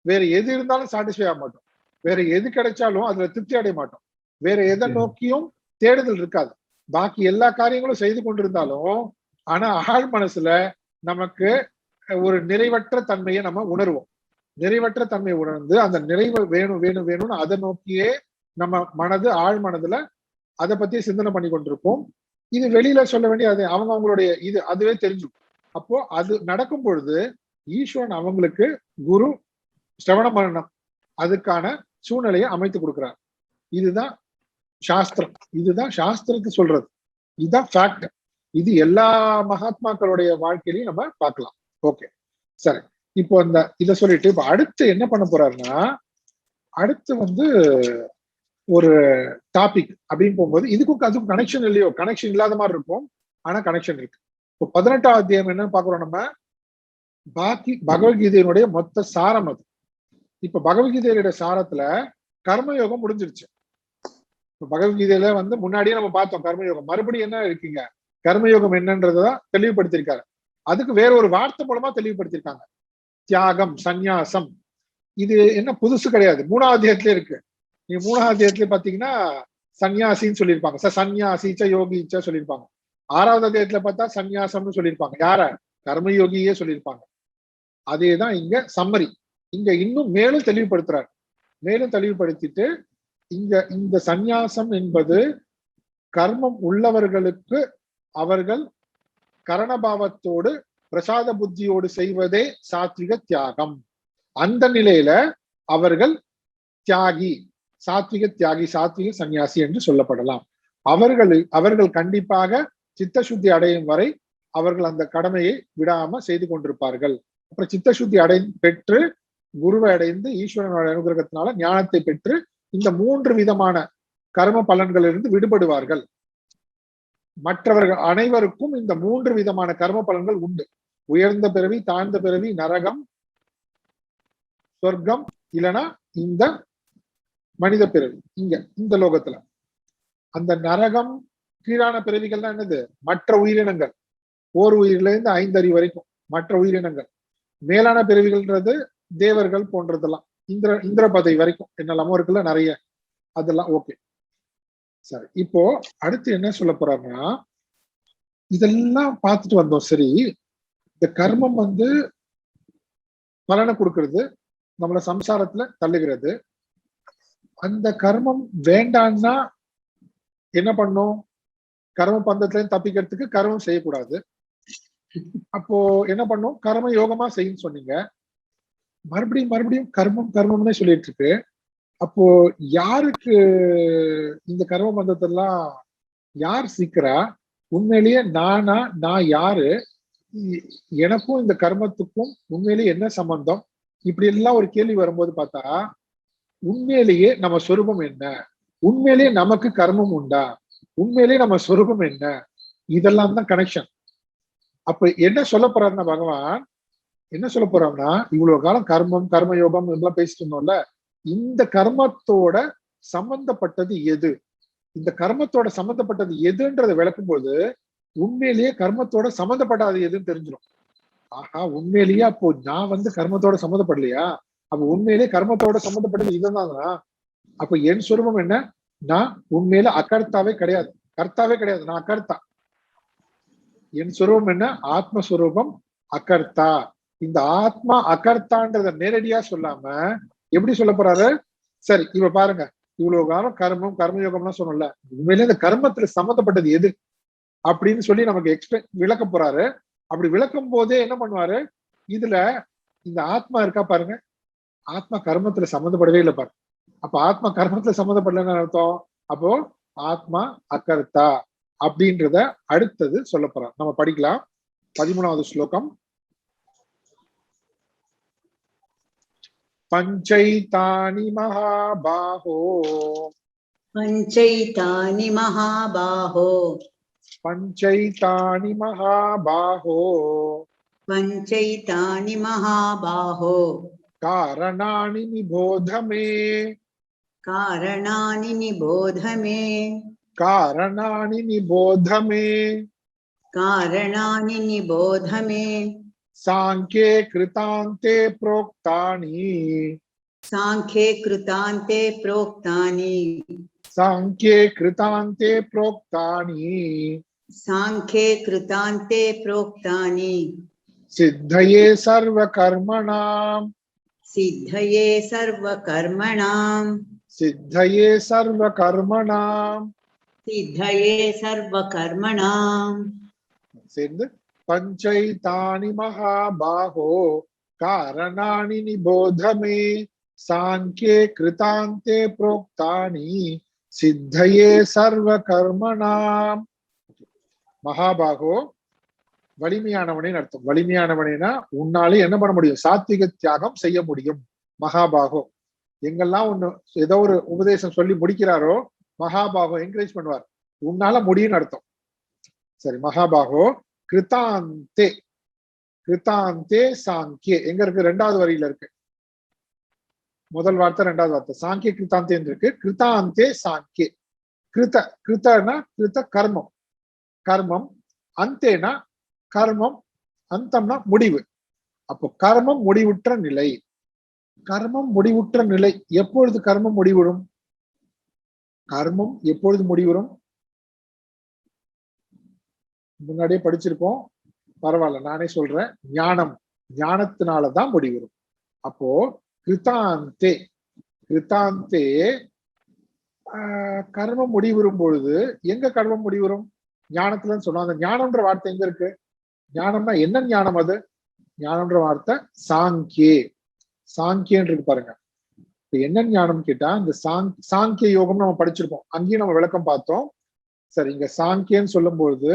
S1: வேற எது இருந்தாலும் சாட்டிஸ்ஃபை ஆக மாட்டோம், வேற எது கிடைச்சாலும் அதுல திருப்தி அடைய மாட்டோம், வேற எதை நோக்கியும் தேடுதல் இருக்காது. பாக்கி எல்லா காரியங்களும் செய்து கொண்டிருந்தாலும் ஆனா ஆழ் மனசுல நமக்கு ஒரு நிறைவற்ற தன்மையை நம்ம உணர்வோம். நிறைவற்ற தன்மையை உணர்ந்து அந்த நிறைவு வேணும் வேணும் வேணும்னு அதை நோக்கியே நம்ம மனது ஆழ் மனதுல அதை பத்தி சிந்தனை பண்ணி கொண்டிருப்போம். இது வெளியில சொல்ல வேண்டிய அது அவங்க அவங்களுடைய இது அதுவே தெரிஞ்சும். அப்போ அது நடக்கும் பொழுது ஈஸ்வரன் அவங்களுக்கு குரு சிரவண மரணம் அதுக்கான சூழ்நிலையை அமைத்து கொடுக்கிறார். இதுதான் சாஸ்திரம், இதுதான் சாஸ்திரத்தை சொல்றது, இதுதான் ஃபேக்ட். இது எல்லா மகாத்மாக்களுடைய வாழ்க்கையிலையும் நம்ம பார்க்கலாம். ஓகே, சரி. இப்போ இந்த இதை சொல்லிட்டு இப்ப அடுத்து என்ன பண்ண போறாருன்னா, அடுத்து வந்து ஒரு டாபிக் அப்படின்னு போகும்போது இதுக்கும் அதுக்கும் கனெக்ஷன் இல்லையோ, கனெக்ஷன் இல்லாத மாதிரி இருக்கும், ஆனா கனெக்ஷன் இருக்கு. இப்போ 18வது அத்தியாயம் என்னன்னு பாக்குறோம் நம்ம. பாக்கி பகவத்கீதையினுடைய மொத்த சாரம் அது. இப்ப பகவத்கீதையுடைய சாரத்துல கர்மயோகம் முடிஞ்சிருச்சு. இப்ப பகவத்கீதையில வந்து முன்னாடியே நம்ம பார்த்தோம் கர்மயோகம். மறுபடியும் என்ன இருக்கீங்க, கர்மயோகம் என்னன்றதான் தெளிவுபடுத்திருக்காரு. அதுக்கு வேற ஒரு வார்த்தை மூலமா தெளிவுபடுத்திருக்காங்க, தியாகம், சந்நியாசம். இது என்ன புதுசு கிடையாது, 3வது அத்தியாயத்திலே இருக்கு. நீங்க 3வது அத்தியாயத்திலே பாத்தீங்கன்னா சன்னியாசின்னு சொல்லியிருப்பாங்க, சன்னியாசிச்ச யோகிச்ச சொல்லியிருப்பாங்க. 6வது அத்தியாயத்துல பார்த்தா சந்நியாசம்னு சொல்லியிருப்பாங்க, யார? கர்மயோகியே சொல்லியிருப்பாங்க. அதேதான் இங்க சம்மரி. இங்க இன்னும் மேலும் தெளிவுபடுத்துறாரு. மேலும் தெளிவுபடுத்திட்டு இங்க இந்த சந்நியாசம் என்பது கர்மம் உள்ளவர்களுக்கு அவர்கள் கரணபாவத்தோடு பிரசாத புத்தியோடு செய்வதே சாத்விக தியாகம். அந்த நிலையில அவர்கள் தியாகி, சாத்விக தியாகி, சாத்விக சந்நியாசி என்று சொல்லப்படலாம். அவர்கள் கண்டிப்பாக சித்தசுத்தி அடையும் வரை அவர்கள் அந்த கடமையை விடாம செய்து கொண்டிருப்பார்கள். அப்புறம் சித்தசுத்தி பெற்று குருவை அடைந்து ஈஸ்வரனோட அனுகிரகத்தினால ஞானத்தை பெற்று இந்த 3 விதமான கர்ம பலன்களிலிருந்து விடுபடுவார்கள். மற்றவர்கள் அனைவருக்கும் இந்த 3 விதமான கர்ம பலன்கள் உண்டு. உயர்ந்த பிறவி, தாழ்ந்த பிறவி, நரகம், சொர்க்கம், இல்லைன்னா இந்த மனித பிறவி. இங்க இந்த லோகத்துல அந்த நரகம் கீழான பிறவிகள் தான் என்னது, மற்ற உயிரினங்கள். ஓர் உயிரில இருந்து 5 அறிவு வரைக்கும் மற்ற உயிரினங்கள். மேலான பிறவிகள்ன்றது தேவர்கள் போன்றதெல்லாம், இந்திர பதவி வரைக்கும் என்னெல்லாமோ இருக்குல்ல நிறைய, அதெல்லாம் ஓகே. சரி, இப்போ அடுத்து என்ன சொல்ல போறாங்கன்னா, இதெல்லாம் பார்த்துட்டு வந்தோம். சரி, இந்த கர்மம் வந்து பலனை கொடுக்கறது, நம்மள சம்சாரத்துல தள்ளுகிறது. அந்த கர்மம் வேண்டான்னா என்ன பண்ணும்? கர்ம பந்தத்துல தப்பிக்கிறதுக்கு கர்மம் செய்யக்கூடாது. அப்போ என்ன பண்ணும்? கர்ம யோகமா செய்யும் சொன்னீங்க. மறுபடியும் மறுபடியும் கர்மம் கர்மம்னே சொல்லிட்டு இருக்கு. அப்போ யாருக்கு இந்த கர்ம பந்தத்தெல்லாம் யார் சீக்கிரா? உண்மையிலேயே நானா? நான் யாரு? எனக்கும் இந்த கர்மத்துக்கும் உண்மையிலேயே என்ன சம்பந்தம்? இப்படி எல்லாம் ஒரு கேள்வி வரும்போது பார்த்தா, உண்மையிலேயே நம்ம சொரூபம் என்ன? உண்மையிலேயே நமக்கு கர்மம் உண்டா? உண்மையிலேயே நம்ம சொரூபம் என்ன? இதெல்லாம் தான் கனெக்ஷன். அப்ப என்ன சொல்ல போறாருன்னா பகவான் என்ன சொல்ல போறாங்கன்னா, இவ்வளவு காலம் கர்மம் கர்மயோகம் இதெல்லாம் பேசிட்டு இருந்தோம்ல, இந்த கர்மத்தோட சம்பந்தப்பட்டது எது, இந்த கர்மத்தோட சம்பந்தப்பட்டது எதுன்றதை விளக்கும் போது உண்மையிலேயே கர்மத்தோட சம்பந்தப்படாது எதுன்னு தெரிஞ்சிடும். ஆஹா, உண்மையிலேயே அப்போ நான் கர்மத்தோட சம்மந்தப்படலையா, அப்ப உண்மையிலேயே கர்மத்தோட சம்மந்தப்பட்டது இதுதானா, அப்ப என் சுரூபம் என்ன, நான் உண்மையில அகர்த்தாவே கிடையாது, கர்த்தாவே கிடையாது, நான் அகர்த்தா. என் சுரூபம் என்ன, ஆத்மஸ்வரூபம் அகர்த்தா. இந்த ஆத்மா அகர்த்தான்றத நேரடியா சொல்லாம எப்படி சொல்ல போறாரு, சரி இவ பாருங்க, இவ்வளவு காலம் கர்மம் கர்மயோகம்லாம் சொன்னோம்ல, உண்மையிலே இந்த கர்மத்துல சம்மந்தப்பட்டது எது அப்படின்னு சொல்லி நமக்கு எக்ஸ்பிளைன் விளக்க போறாரு. அப்படி விளக்கும் போதே என்ன பண்ணுவாரு, இதுல இந்த ஆத்மா இருக்கா பாருங்க, ஆத்மா கர்மத்துல சம்மந்தப்படவே இல்லை பாருங்க. அப்ப ஆத்மா கர்மத்துல சம்மந்தப்படலன்னு அர்த்தம். அப்போ ஆத்மா அகர்த்தா அப்படின்றத அடுத்தது சொல்ல போறார். நம்ம படிக்கலாம் 13வது ஸ்லோகம். பஞ்சைதானி மகாபாஹோ
S2: பஞ்சைதானி மகாபாஹோ
S1: பஞ்சைதானி மகாபாஹோ
S2: பஞ்சைதானி மகாபாஹோ
S1: காரணானி நிபோத மே
S2: காரணானி நிபோத மே
S1: காரணானி நிபோத மே
S2: காரணானி நிபோத மே
S1: சாங்கே கிருதாந்தே ப்ரோக்தானி
S2: சாங்கே கிருதாந்தே ப்ரோக்தானி
S1: சாங்கே கிருதாந்தே ப்ரோக்தானி
S2: சாங்கே கிருதாந்தே ப்ரோக்தானி
S1: சித்தயே சர்வ கர்மணாம்
S2: சித்தயே சர்வ கர்மணாம்
S1: சித்தயே சர்வ கர்மணாம்
S2: சித்தயே சர்வ கர்மணாம்.
S1: சேர்ந்து பஞ்சைதானி மகாபாஹோ காரணானி நிபோத மே சாங்கே கிருதாந்தே ப்ரோக்தானி சித்தயே சர்வ கர்மணாம். மகாபாகோ வலிமையானவனேன்னு அர்த்தம். வலிமையானவனேனா உன்னாலே என்ன பண்ண முடியும், சாத்விக தியாகம் செய்ய முடியும். மகாபாகோ எங்கெல்லாம் ஒண்ணு ஏதோ ஒரு உபதேசம் சொல்லி முடிக்கிறாரோ மகாபாகோ என்கரேஜ் பண்ணுவார், உன்னால முடியும்னு அர்த்தம். சரி, மகாபாகோ கிருதாந்தே கிருதாந்தே சாங்கியே எங்க இருக்கு, 2வது வரியில இருக்கு. முதல் வார்த்தை 2வது வார்த்தை சாங்கிய கிருதாந்தே இருக்கு. கிருதாந்தே சாங்கியே, கிருத கிருத்தனா கிருத்த கர்மம், கர்மம் அந்தேனா கர்மம், அந்தம்னா முடிவு. அப்போ கர்மம் முடிவுற்ற நிலை. கர்மம் முடிவுற்ற நிலை எப்பொழுது கர்மம் முடிவுறும், கர்மம் எப்பொழுது முடிவுறும், முன்னாடியே படிச்சிருக்கோம், பரவாயில்ல நானே சொல்றேன். ஞானம், ஞானத்தினாலதான் முடிவுறும். அப்போ கிருதாந்தே கிருதாந்தே கர்மம் முடிவுறும் பொழுது எங்க கர்மம் முடிவுறும், ஞானத்துலன்னு சொன்னா. அந்த ஞானம்ன்ற வார்த்தை எங்க இருக்கு, ஞானம்னா என்ன ஞானம், அது ஞானம்ன்ற வார்த்தை சாங்கியே, சாங்கியன்னு இருக்கு பாருங்க. இப்ப என்ன ஞானம் கேட்டா இந்த சாங்கிய யோகம் நம்ம படிச்சிருக்கோம், அங்கேயும் நம்ம விளக்கம் பார்த்தோம். சரி, இங்க சாங்கியன்னு சொல்லும் பொழுது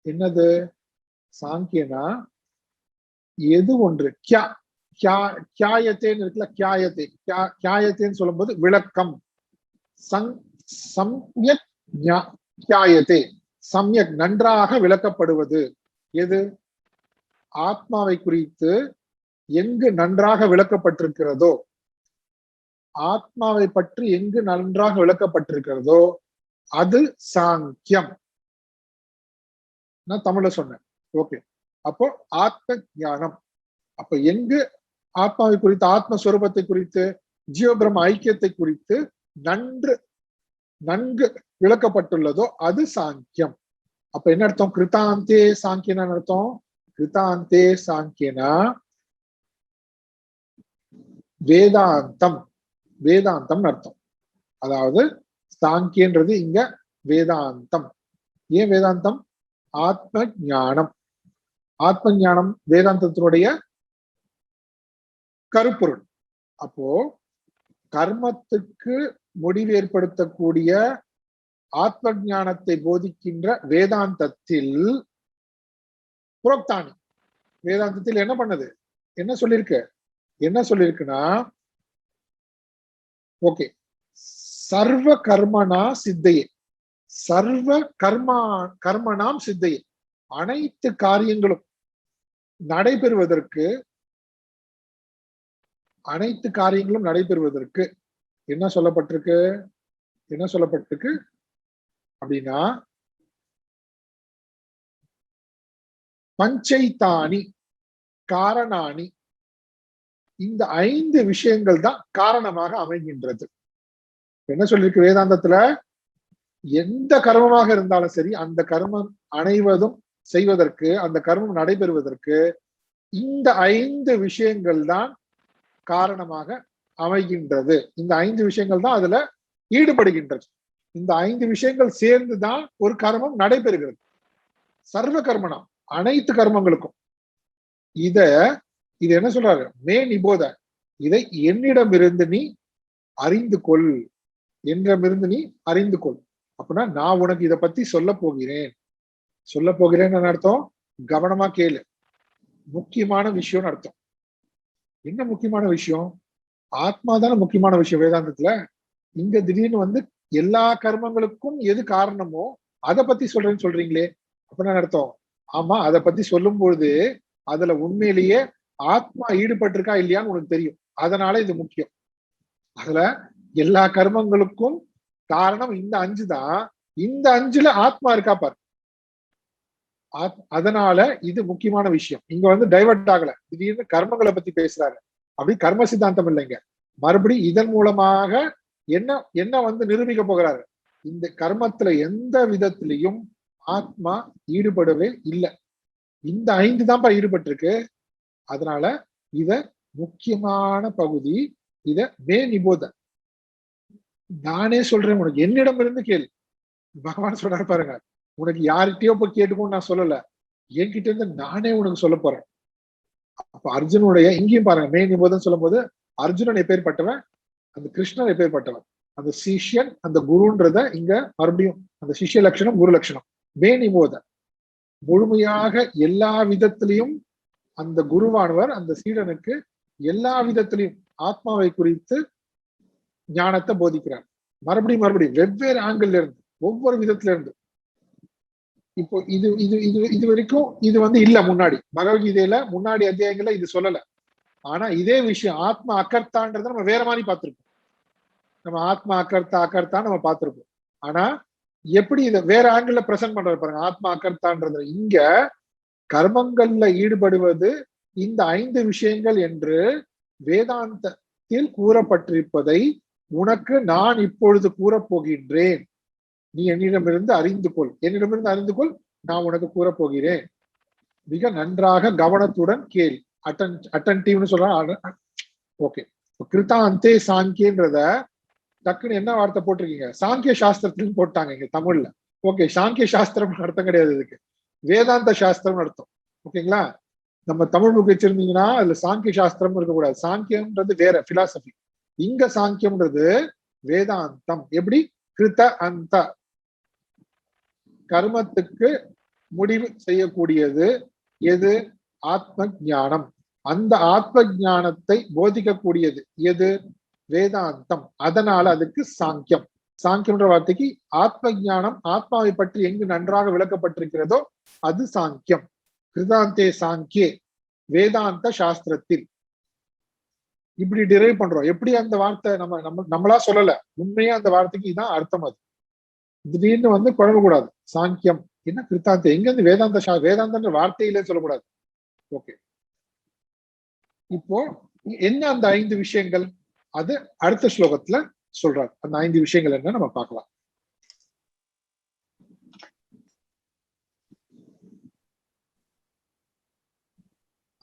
S1: என்னது, சாங்கியனா எது ஒன்று, கியாயத்தேன்னு இருக்குல்ல, கியாயத்தே கியாயத்தேன்னு சொல்லும் போது விளக்கம். சம்யக் கியாயத்தே, சம்யக் நன்றாக விளக்கப்படுவது. எது, ஆத்மாவை குறித்து எங்கு நன்றாக விளக்கப்பட்டிருக்கிறதோ, ஆத்மாவை பற்றி எங்கு நன்றாக விளக்கப்பட்டிருக்கிறதோ அது சாங்கியம். நான் தமிழ்ல சொன்னேன், ஓகே. அப்போ ஆத்ம ஞானம். அப்ப எங்கு ஆத்மாவை குறித்து, ஆத்மஸ்வரூபத்தை குறித்து, ஜீவபிரம ஐக்கியத்தை குறித்து நன்கு விளக்கப்பட்டுள்ளதோ அது சாங்கியம். அப்ப என்ன அர்த்தம், கிருதாந்தே சாங்கியனா அர்த்தம். கிருதாந்தே சாங்கியனா வேதாந்தம், வேதாந்தம் அர்த்தம். அதாவது சாங்கியன்றது இங்க வேதாந்தம். ஏன் வேதாந்தம், ஆத்ம ஞானம். ஆத்ம ஞானம் வேதாந்தத்தினுடைய கருப்பொருள். அப்போ கர்மத்துக்கு முடிவு ஏற்படுத்தக்கூடிய ஆத்ம ஞானத்தை போதிக்கின்ற வேதாந்தத்தில் புரோக்தானி, வேதாந்தத்தில் என்ன பண்ணது, என்ன சொல்லிருக்குன்னா, ஓகே, சர்வ கர்மனா சித்தையே, சர்வ கர்மனாம் சித்தையே. அனைத்து காரியங்களும் நடைபெறுவதற்கு என்ன சொல்லப்பட்டிருக்கு அப்படின்னா, பஞ்சைத்தானி காரணானி, இந்த 5 விஷயங்கள் தான் காரணமாக அமைகின்றது. என்ன சொல்லிருக்கு வேதாந்தத்துல? எந்த கர்மமாக இருந்தாலும் சரி, அந்த கர்மம் அனைவதும் செய்வதற்கு, அந்த கர்மம் நடைபெறுவதற்கு இந்த 5 விஷயங்கள் தான் காரணமாக அமைகின்றது. இந்த 5 விஷயங்கள் தான் அதுல ஈடுபடுகின்றது. இந்த 5 விஷயங்கள் சேர்ந்துதான் ஒரு கர்மம் நடைபெறுகிறது. சர்வ கர்மணம், அனைத்து கர்மங்களுக்கும். இது என்ன சொல்றாரு? மே நிபோத, இதை என்னிடமிருந்து நீ அறிந்து கொள், அப்படின்னா நான் உனக்கு இதை பத்தி சொல்ல போகிறேன்னு அர்த்தம். கவனமா கேளு. முக்கியமான விஷயம்னு அர்த்தம். என்ன முக்கியமான விஷயம்? ஆத்மா தானே முக்கியமான விஷயம் வேதாந்தத்துல. இங்க திடீர்னு எல்லா கர்மங்களுக்கும் எது காரணமோ அதை பத்தி சொல்றேன்னு சொல்றீங்களே, அப்படின்னா அர்த்தம். ஆமா, அதை பத்தி சொல்லும் பொழுது அதுல உண்மையிலேயே ஆத்மா ஈடுபட்டிருக்கா இல்லையான்னு உனக்கு தெரியும். அதனால இது முக்கியம். அதுல எல்லா கர்மங்களுக்கும் காரணம் இந்த 5 தான். இந்த 5ல ஆத்மா இருக்கா பாரு. அதனால இது முக்கியமான விஷயம். இங்க டைவர்ட் ஆகல. திடீர்னு கர்மங்களை பத்தி பேசுறாரு. அப்படி கர்ம சித்தாந்தம் இல்லைங்க. மறுபடி இதன் மூலமாக என்ன நிரூபிக்க போகிறாரு? இந்த கர்மத்துல எந்த விதத்திலையும் ஆத்மா ஈடுபடவே இல்லை. இந்த 5 தான்ப்பா ஈடுபட்டிருக்கு. அதனால இத முக்கியமான பகுதி. இத மே நிபோத, நானே சொல்றேன் உனக்கு, என்னிடம் இருந்து கேளு. பகவான் சொல்றாரு பாருங்க, உனக்கு யார்கிட்டயோ போய் கேட்டுக்கோன்னு நான் சொல்லல, என்கிட்ட இருந்து நானே உனக்கு சொல்ல போறேன். அப்ப அர்ஜுனுடைய இங்கேயும் பாருங்க, மே நிபோதம் சொல்லும் போது அர்ஜுனன் எப்பேற்பட்டவன், அந்த கிருஷ்ணன் எப்பேற்பட்டவன், அந்த சிஷ்யன், அந்த குருன்றத இங்க மறுபடியும் அந்த சிஷ்ய லட்சணம், குரு லட்சணம். மே நிபோத, முழுமையாக எல்லா விதத்திலையும் அந்த குருவானவர் அந்த சீடனுக்கு எல்லா விதத்திலையும் ஆத்மாவை குறித்து ஞானத்தை போதிக்கிறார். மறுபடியும் வெவ்வேறு ஆங்கிள் இருந்து, ஒவ்வொரு விதத்துல இருந்து. இப்போ இது வரைக்கும் இல்ல. முன்னாடி பகவத்கீதையில முன்னாடி அத்தியாயங்கள்ல இது சொல்லல. ஆனா இதே விஷயம் ஆத்மா அகர்த்தான்றத நம்ம வேற மாதிரி பார்த்திருப்போம். நம்ம ஆத்மா அகர்த்தா நம்ம பார்த்திருப்போம். ஆனா எப்படி இதை வேற ஆங்கிள் பிரசன்ட் பண்றது பாருங்க. ஆத்மா அகர்த்தான்றது இங்க கர்மங்கள்ல ஈடுபடுவது இந்த 5 விஷயங்கள் என்று வேதாந்தத்தில் கூறப்பட்டிருப்பதை உனக்கு நான் இப்பொழுது கூறப்போகின்றேன். நீ என்னிடமிருந்து அறிந்து கொள், நான் உனக்கு கூறப்போகிறேன். மிக நன்றாக கவனத்துடன் கேள். அட்டன்டிவ்னு சொல்றாங்க. ஓகே, கிருதாந்தே சாங்கியன்றத டக்குன்னு என்ன வார்த்தை போட்டிருக்கீங்க? சாங்கிய சாஸ்திரத்திலும் போட்டாங்க இங்க தமிழ்ல. ஓகே, சாங்கிய சாஸ்திரம் அர்த்தம் கிடையாது இதுக்கு, வேதாந்த சாஸ்திரம் அர்த்தம். ஓகேங்களா? நம்ம தமிழ் புக் வச்சிருந்தீங்கன்னா அதுல சாங்கிய சாஸ்திரம் இருக்கக்கூடாது. சாங்கியம்ன்றது வேற பிலாசபி. இங்க சாங்கியம்ன்றது வேதாந்தம். எப்படி? கிருத அந்த, கர்மத்துக்கு முடிவு செய்யக்கூடியது எது? ஆத்ம ஞானம். அந்த ஆத்ம ஞானத்தை போதிக்கக்கூடியது எது? வேதாந்தம். அதனால அதுக்கு சாங்கியம். சாங்கியம்ன்ற வார்த்தைக்கு ஆத்ம ஞானம், ஆத்மாவை பற்றி எங்கு நன்றாக விளக்கப்பட்டிருக்கிறதோ அது சாங்கியம். கிருதாந்தே சாங்கியே, வேதாந்த சாஸ்திரத்தில் இப்படி டிரைவ் பண்றோம். எப்படி அந்த வார்த்தை நம்மளா சொல்லல, உண்மையா அந்த வார்த்தைக்கு இதான் அர்த்தம். அது திடீர்னு குழம்பக்கூடாது. சாங்கியம் என்ன, கிருத்தாந்தம் எங்க இருந்து வேதாந்த வார்த்தையிலே சொல்லக்கூடாது. ஓகே, இப்போ என்ன அந்த 5 விஷயங்கள்? அது அடுத்த ஸ்லோகத்துல சொல்றாரு. அந்த 5 விஷயங்கள் என்ன நம்ம பார்க்கலாம்.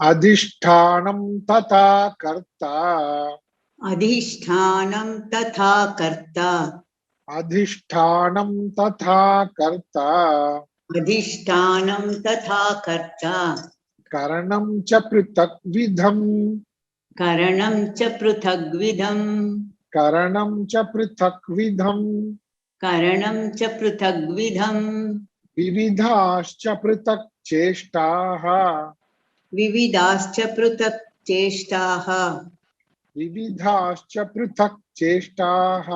S1: அதிஷ்டானம் ததா கர்த்தா,
S2: அதிஷ்டானம் ததா கர்த்தா,
S1: அதிஷ்டானம் ததா கர்த்தா,
S2: அதிஷ்டானம் ததா கர்த்தா,
S1: கரணம் ச பிருத்தக் விதம்,
S2: கரணம் ச பிருத்தக் விதம்,
S1: கரணம் ச பிருத்தக் விதம்,
S2: கரணம் ச பிருத்தக் விதம்,
S1: விவிதாஸ்ச பிருத்தக் சேஷ்டாஹ,
S2: விவிதாஸ்ச பிருத்தக் சேஷ்டாஹ,
S1: விவிதாஸ்ச பிருத்தக் சேஷ்டாஹ,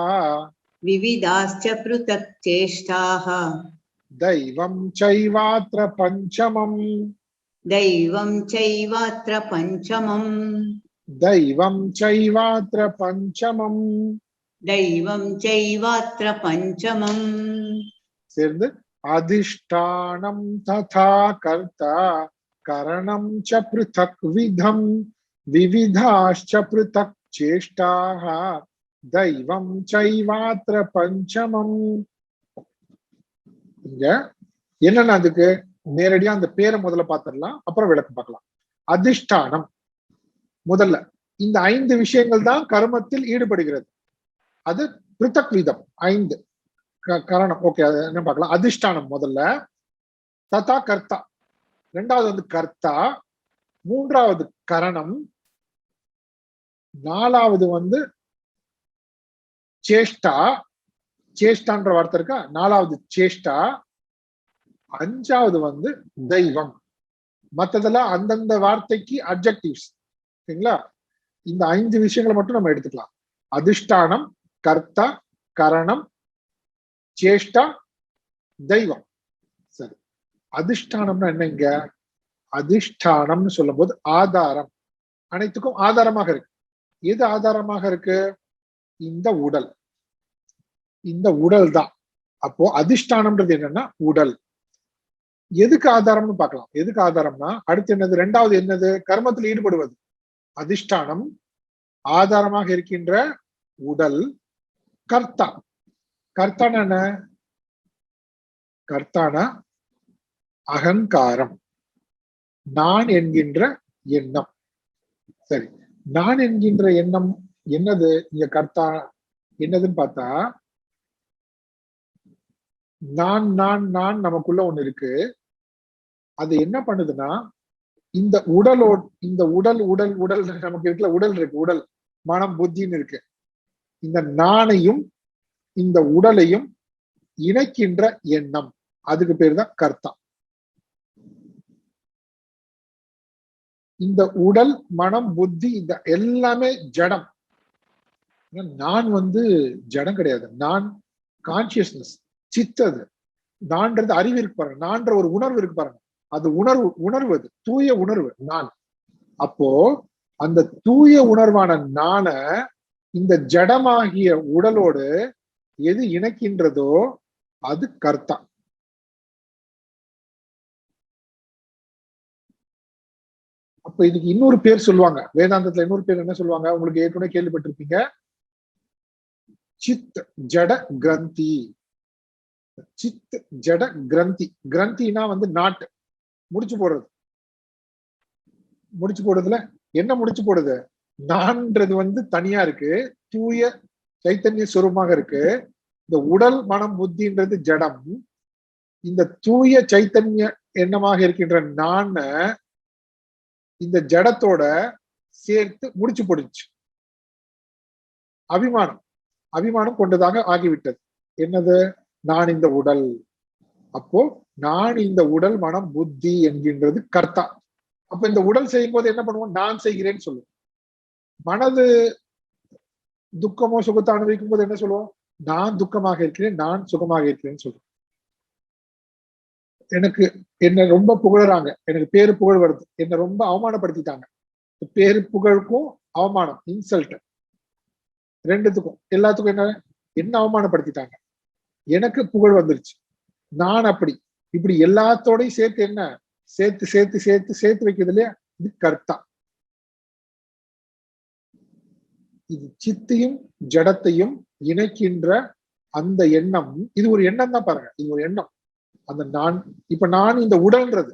S2: விவிதாஸ்ச பிருத்தக் சேஷ்டாஹ,
S1: दैवं चैवात्र पंचमम्
S2: दैवं चैवात्र पञ्चमम्
S1: दैवं चैवात्र पंचमम्
S2: दैवं चैवात्र पञ्चमम्
S1: சேர்ந்து அதிஷ்டானம் ததா கர்த்தா கரணம் ச பிருதக் விதம் விவிதாश्च பிருதக் சேஷ்டாः தைவம் சைவாத்ர பஞ்சமம். இங்க என்னன்னா அதுக்கு நேரடியா அந்த பேரை முதல்ல பார்த்திடலாம், அப்புறம் விளக்கம் பார்க்கலாம். அதிஷ்டானம் முதல்ல இந்த 5 விஷயங்கள் தான் கர்மத்தில் ஈடுபடுகிறது. அது பிருதக் விதம் 5 கரணம். ஓகே, அது என்ன பார்க்கலாம். அதிஷ்டானம் முதல்ல, ததா கர்த்தா ரெண்டாவது வந்து கர்த்தா, மூன்றாவது கரணம், நாலாவது வந்து சேஷ்டா, சேஷ்டான்ற வார்த்தை இருக்கா, நாலாவது சேஷ்டா, அஞ்சாவது வந்து தெய்வம். மத்ததெல்லாம் அந்தந்த வார்த்தைக்கு அட்ஜெக்டிவ்ஸ். சரிங்களா? இந்த 5 விஷயங்களை மட்டும் நம்ம எடுத்துக்கலாம். அதிஷ்டானம், கர்த்தா, கரணம், சேஷ்டா, தெய்வம். சரி, அதிஷ்டானம்னா என்ன? இங்க அதிஷ்டானம்னு சொல்லும் போது ஆதாரம், அனைத்துக்கும் ஆதாரமாக இருக்கு. எது ஆதாரமாக இருக்கு? இந்த உடல். இந்த உடல் தான். அப்போ அதிஷ்டானம்ன்றது என்னன்னா உடல். எதுக்கு ஆதாரம்னு பார்க்கலாம். எதுக்கு ஆதாரம்னா அடுத்து என்னது? ரெண்டாவது என்னது? கர்மத்தில் ஈடுபடுவது. அதிஷ்டானம், ஆதாரமாக இருக்கின்ற உடல், கர்த்தா. கர்த்தான என்ன? கர்த்தான அகங்காரம், நான் என்கின்ற எண்ணம். சரி, நான் என்கின்ற எண்ணம் என்னது? இங்க கர்த்தா என்னதுன்னு பார்த்தா, நான் நான் நான் நமக்குள்ள ஒண்ணு இருக்கு. அது என்ன பண்ணுதுன்னா, இந்த இந்த உடல் உடல் உடல் நமக்கு வீட்டுல உடல் இருக்கு, உடல் மனம் புத்தின்னு இருக்கு. இந்த நானையும் இந்த உடலையும் இணைக்கின்ற எண்ணம், அதுக்கு பேர் தான் கர்த்தா. இந்த உடல் மனம் புத்தி இந்த எல்லாமே ஜடம். நான் வந்து ஜடம் கிடையாது. நான் கான்சியஸ்னஸ், சித்தது. நான்றது அறிவு இருக்கு பாருங்க, நான்ற ஒரு உணர்வு இருக்கு பாருங்க, அது உணர்வு அது தூய உணர்வு நான். அப்போ அந்த தூய உணர்வான நான இந்த ஜடமாகிய உடலோடு எது இணைக்கின்றதோ அது கர்த்தா. அப்ப இதுக்கு இன்னொரு பேர் சொல்லுவாங்க, வேதாந்தத்துல இன்னொரு பேர் என்ன சொல்லுவாங்க? உங்களுக்கு ஏற்கனவே கேள்விப்பட்டிருப்பீங்க, சித் ஜட கிரந்தி. சித் ஜட கிரந்தி. கிரந்தினா வந்து நாட்டு முடிச்சு போடுறது. முடிச்சு போடுறதுல என்ன முடிச்சு போடுது? நான்ன்றது வந்து தனியா இருக்கு, தூய சைத்தன்ய சுரூபமாக இருக்கு. இந்த உடல் மனம் புத்தின்றது ஜடம். இந்த தூய சைத்தன்ய எண்ணமாக இருக்கின்ற நான இந்த ஜடத்தோட சேர்த்து முடிச்சு போடுச்சு. அபிமானம், அபிமானம் கொண்டதாக ஆகிவிட்டது. என்னது? நான் இந்த உடல். அப்போ நான் இந்த உடல் மனம் புத்தி என்கின்றது கர்த்தா. அப்ப இந்த உடல் செய்யும் போது என்ன பண்ணுவோம்? நான் செய்கிறேன்னு சொல்லுவோம். மனது துக்கமோ சுகத்தை அனுபவிக்கும் போது என்ன சொல்லுவோம்? நான் துக்கமாக இருக்கிறேன், நான் சுகமாக இருக்கிறேன்னு சொல்றேன். எனக்கு என்ன ரொம்ப புகழறாங்க, எனக்கு பேரு புகழ் வருது, என்ன ரொம்ப அவமானப்படுத்திட்டாங்க. பேரு புகழுக்கும் அவமானம், இன்சல்ட், ரெண்டுத்துக்கும் எல்லாத்துக்கும் என்ன? என்ன அவமானப்படுத்திட்டாங்க, எனக்கு புகழ் வந்துருச்சு. நான் அப்படி இப்படி எல்லாத்தோடையும் சேர்த்து என்ன? சேர்த்து சேர்த்து சேர்த்து சேர்த்து வைக்கிறது இல்லையா? இது கர்த்தா. இது சித்தையும் ஜடத்தையும் இணைக்கின்ற அந்த எண்ணம். இது ஒரு எண்ணம் தான் பாருங்க, இது ஒரு எண்ணம். அந்த நான், இப்ப நான் இந்த உடல்ன்றது,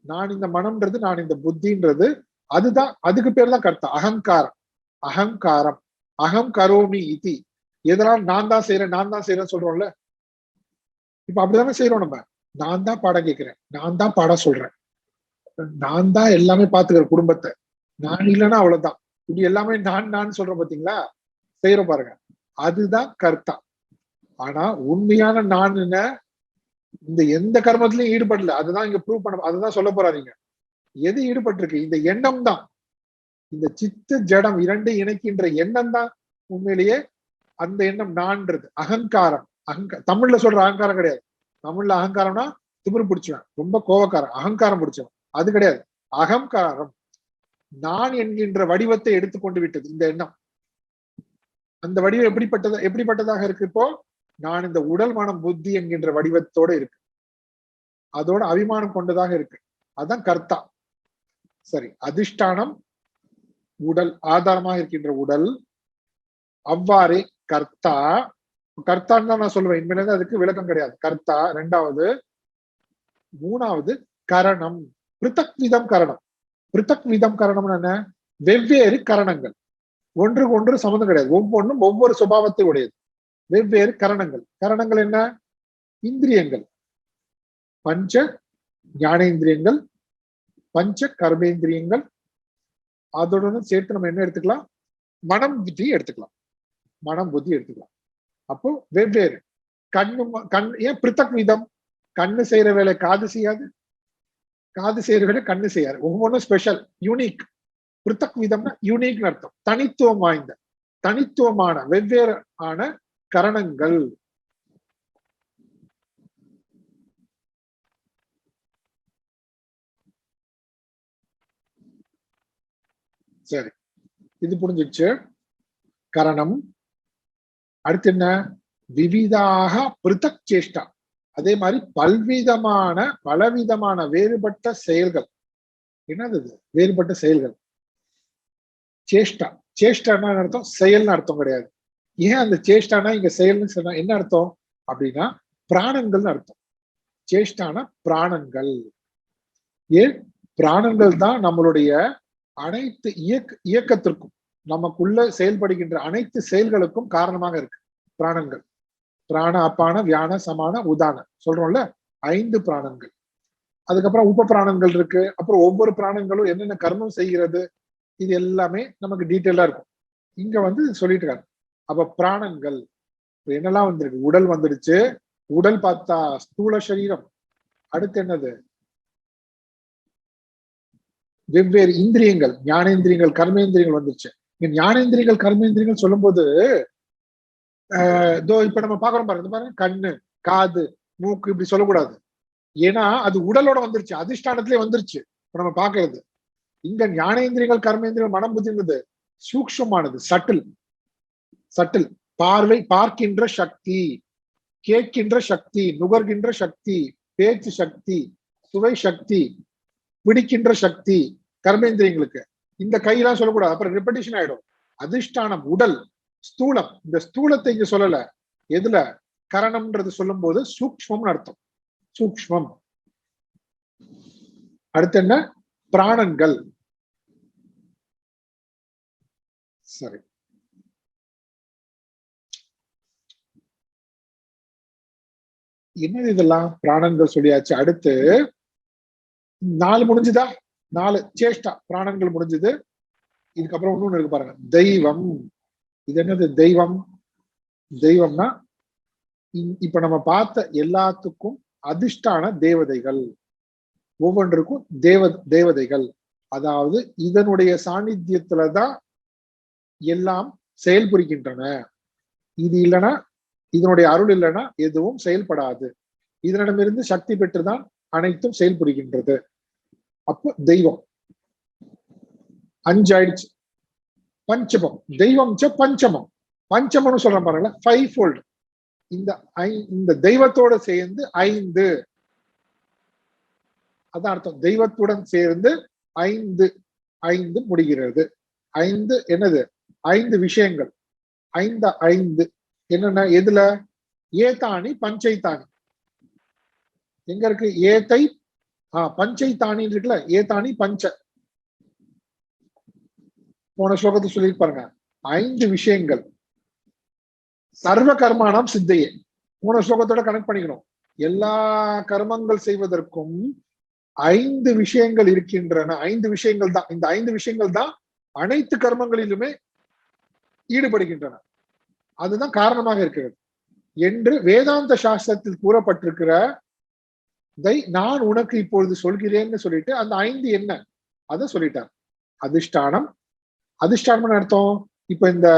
S1: நான் இந்த மனம்ன்றது, நான் இந்த புத்தின்றது, அதுதான், அதுக்கு பேர் தான் கர்த்தா. அகங்காரம். அகங்காரம், அகம் கரோமி இதி. எதனால் நான் தான் செய்யறேன், நான் தான் செய்யறேன்னு சொல்றோம்ல. இப்ப அப்படிதானே செய்யறோம் நம்ம. நான் தான் பாடம் கேட்கிறேன், நான் தான் பாடம் சொல்றேன், நான் தான் எல்லாமே பாத்துக்கிறேன் குடும்பத்தை, நான் இல்லைன்னா அவ்வளவுதான். இப்படி எல்லாமே நான் நான் சொல்றேன் பாத்தீங்களா? செய்யறோம் பாருங்க, அதுதான் கர்த்தா. ஆனா உண்மையான நான் என்ன? இந்த எந்த கர்மத்திலையும் ஈடுபடல. அதுதான் இங்க ப்ரூவ் பண்ண, அதுதான் சொல்ல போறாங்க. எது ஈடுபட்டிருக்கு? இந்த எண்ணம் தான். இந்த சித்து ஜடம் இரண்டு இணைக்கின்ற எண்ணம் தான் உண்மையிலேயே அந்த எண்ணம் நான்றது. அகங்காரம். தமிழ்ல சொல்ற அகங்காரம் கிடையாது, தமிழ்ல அகங்காரம்னா திமிரு பிடிச்சவன், ரொம்ப கோபக்காரன், அகங்காரம் பிடிச்சவன். அது கிடையாது. அகங்காரம் நான் என்கின்ற வடிவத்தை எடுத்துக்கொண்டு விட்டது இந்த எண்ணம். அந்த வடிவம் எப்படிப்பட்டதாக இருக்கு? இப்போ நான் இந்த உடல் மனம் புத்தி என்கின்ற வடிவத்தோட இருக்கு, அதோட அபிமானம் கொண்டதாக இருக்கு. அதான் கர்த்தா. சரி, அதிஷ்டானம் உடல், ஆதாரமாக இருக்கின்ற உடல். அவ்வாறே கர்த்தா, கர்த்தான்னு தான் நான் சொல்லுவேன், இனிமேல அதுக்கு விளக்கம் கிடையாது. கர்த்தா ரெண்டாவது. மூணாவது கரணம், பிருத்தக் விதம் கரணம். பிருத்தக் விதம் கரணம்னு என்ன? வெவ்வேறு கரணங்கள், ஒன்றுக்கு ஒன்று சம்மந்தம் கிடையாது, ஒவ்வொன்றும் ஒவ்வொரு சுபாவத்தை உடையது. வெவ்வேறு கரணங்கள். கரணங்கள் என்ன? இந்திரியங்கள், பஞ்ச ஞானேந்திரியங்கள், பஞ்ச கர்மேந்திரியங்கள். அதோட சேர்த்து நம்ம என்ன எடுத்துக்கலாம்? மனம் புத்தி எடுத்துக்கலாம். மனம் புத்தி எடுத்துக்கலாம். அப்போ வெவ்வேறு கண். ஏன் பிருத்தக் விதம்? கண்ணு செய்யற வேலை காது செய்யாது, காது செய்யற வேலை கண்ணு செய்யாது. ஒவ்வொன்றும் ஸ்பெஷல், யூனிக். பிருத்தக் விதம்னா யூனிக்னு அர்த்தம், தனித்துவம் வாய்ந்த, தனித்துவமான வெவ்வேறு ஆன கரணங்கள். சரி, இது புரிஞ்சிச்சு. கரணம். அடுத்து என்ன? விவிதாக பிருத்தக் சேஷ்டா. அதே மாதிரி பலவிதமான வேறுபட்ட செயல்கள். என்னது? வேறுபட்ட செயல்கள். சேஷ்டா. சேஷ்டானா அர்த்தம் செயல்னு அர்த்தம் கிடையாது. ஏன் அந்த சேஷ்டானா இங்க செயல்னு சொன்னா என்ன அர்த்தம் அப்படின்னா பிராணங்கள்னு அர்த்தம். சேஷ்டானா பிராணங்கள். ஏன்? பிராணங்கள் தான் நம்மளுடைய அனைத்து இயக்கத்திற்கும், நமக்குள்ள செயல்படுகின்ற அனைத்து செயல்களுக்கும் காரணமாக இருக்கு பிராணங்கள். பிராண, அப்பான, வியான, சமான, உதான சொல்றோம்ல, 5 பிராணங்கள். அதுக்கப்புறம் உப பிராணங்கள் இருக்கு. அப்புறம் ஒவ்வொரு பிராணங்களும் என்னென்ன கர்மம் செய்கிறது, இது எல்லாமே நமக்கு டீட்டெயிலா இருக்கும். இங்க சொல்லிட்டு இருக்காங்க. அப்ப பிராணங்கள் என்னெல்லாம் வந்திருக்கு? உடல் வந்துடுச்சு. உடல் பார்த்தா ஸ்தூல சரீரம். அடுத்து என்னது? வெவ்வேறு இந்திரியங்கள், ஞானேந்திரியங்கள், கர்மேந்திரியங்கள் வந்துருச்சு. இங்க ஞானேந்திரியங்கள் கர்மேந்திரியங்கள் சொல்லும் போது இப்ப நம்ம பாக்குறோம் பாருங்க, கண்ணு, காது, மூக்கு இப்படி சொல்லக்கூடாது. ஏன்னா அது உடலோட வந்துருச்சு, அதிஷ்டானத்திலே வந்துருச்சு. இப்ப நம்ம பாக்குறது இங்க ஞானேந்திரியங்கள் கர்மேந்திரியங்கள் மனம் புத்திங்கிறது சூக்ஷ்மமானது, சட்டில். பார்வை, பார்க்கின்ற சக்தி, கேட்கின்ற சக்தி, நுகர்கின்ற சக்தி, பேச்சு சக்தி, சுவை சக்தி, பிடிக்கின்ற சக்தி கர்மேந்திரியங்களுக்கு. இந்த கையெல்லாம் சொல்லக்கூடாது, அப்புறம் ரிப்படிஷன் ஆயிடும். அதிஷ்டானம் உடல், ஸ்தூலம். இந்த ஸ்தூலத்தை இங்க சொல்லல, எதுல? கரணம்ன்றது சொல்லும் போது சூக்ஷ்மம்னு அர்த்தம், சூக்ஷ்மம். அடுத்து என்ன? பிராணங்கள். சரி, என்னது இதெல்லாம்? பிராணங்கள் சொல்லியாச்சு. அடுத்து 4 முடிஞ்சுதா? 4 சேஷ்டா பிராணங்கள் முடிஞ்சது. இதுக்கப்புறம் இன்னொன்னு இருக்கு பாருங்க, தெய்வம். இது என்னது? தெய்வம். தெய்வம்னா இப்ப நம்ம பார்த்த எல்லாத்துக்கும் அதிஷ்டான தேவதைகள், ஒவ்வொன்றுக்கும் தேவதைகள். அதாவது இதனுடைய சாநித்தியத்துலதான் எல்லாம் செயல்புரிகின்றன. இது இல்லைன்னா, இதனுடைய அருள் இல்லைன்னா எதுவும் செயல்படாது. இதனிடமிருந்து சக்தி பெற்றுதான் அனைத்தும் செயல்புரிகின்றது. அப்போ தெய்வம் 5 ஆயிடுச்சு. பஞ்சமம். தெய்வம் பஞ்சமம். பஞ்சமம்னு சொல்றேன் பாருங்களேன், 5-fold. இந்த தெய்வத்தோட சேர்ந்து 5, அதான் அர்த்தம். தெய்வத்துடன் சேர்ந்து 5 முடிகிறது. 5 என்னது? 5 விஷயங்கள். 5 என்னன்னா எதுல? ஏதானி பஞ்சைத்தானி. எங்க இருக்கு? ஏத்தை பஞ்சைத்தானி இருக்குல்ல, ஏதானி பஞ்ச. போன ஸ்லோகத்தை சொல்லியிருப்பாருங்க, 5 விஷயங்கள். சர்வ கர்மானம் சித்தையே. போன ஸ்லோகத்தோட கனெக்ட் பண்ணிக்கணும். எல்லா கர்மங்கள் செய்வதற்கும் 5 விஷயங்கள் இருக்கின்றன. 5 விஷயங்கள் தான். இந்த 5 விஷயங்கள் தான் அனைத்து கர்மங்களிலுமே ஈடுபடுகின்றன. அதுதான் காரணமாக இருக்கிறது என்று வேதாந்த சாஸ்திரத்தில் கூறப்பட்டிருக்கிற நான் உனக்கு இப்பொழுது சொல்கிறேன்னு சொல்லிட்டு அந்த 5 என்ன அதை சொல்லிட்டார். அதிஷ்டானம். அதிஷ்டானம் அர்த்தம், இப்ப இந்த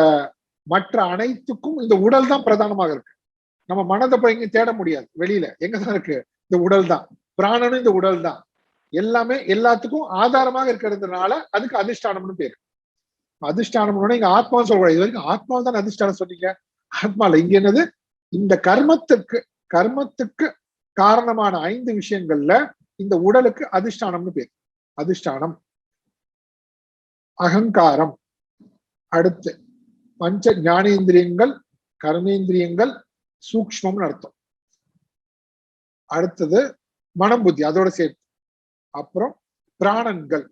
S1: மற்ற அனைத்துக்கும் இந்த உடல் தான் பிரதானமாக இருக்கு. நம்ம மனதை போய் எங்கேயும் தேட முடியாது, வெளியில எங்கதான் இருக்கு, இந்த உடல் தான். பிராணனும் இந்த உடல் தான். எல்லாமே எல்லாத்துக்கும் ஆதாரமாக இருக்கிறதுனால அதுக்கு அதிஷ்டானம்னு பேரு. அதிஷ்டானம்னு இங்க ஆத்மான்னு சொல்லக்கூடாது. இது வரைக்கும் ஆத்மாவை தான் அதிஷ்டானம் சொன்னீங்க. ஆத்மா இல்ல, இங்க என்னது, இந்த கர்மத்துக்கு காரணமான 5 விஷயங்கள்ல இந்த உடலுக்கு அதிஷ்டானம்னு பேர். அதிஷ்டானம், அகங்காரம், அடுத்து பஞ்ச ஞானேந்திரியங்கள், கர்மேந்திரியங்கள், சூக்ஷ்மம்னு அர்த்தம். அடுத்தது மனம், புத்தி அதோட சேர்த்து, அப்புறம் பிராணன்கள்,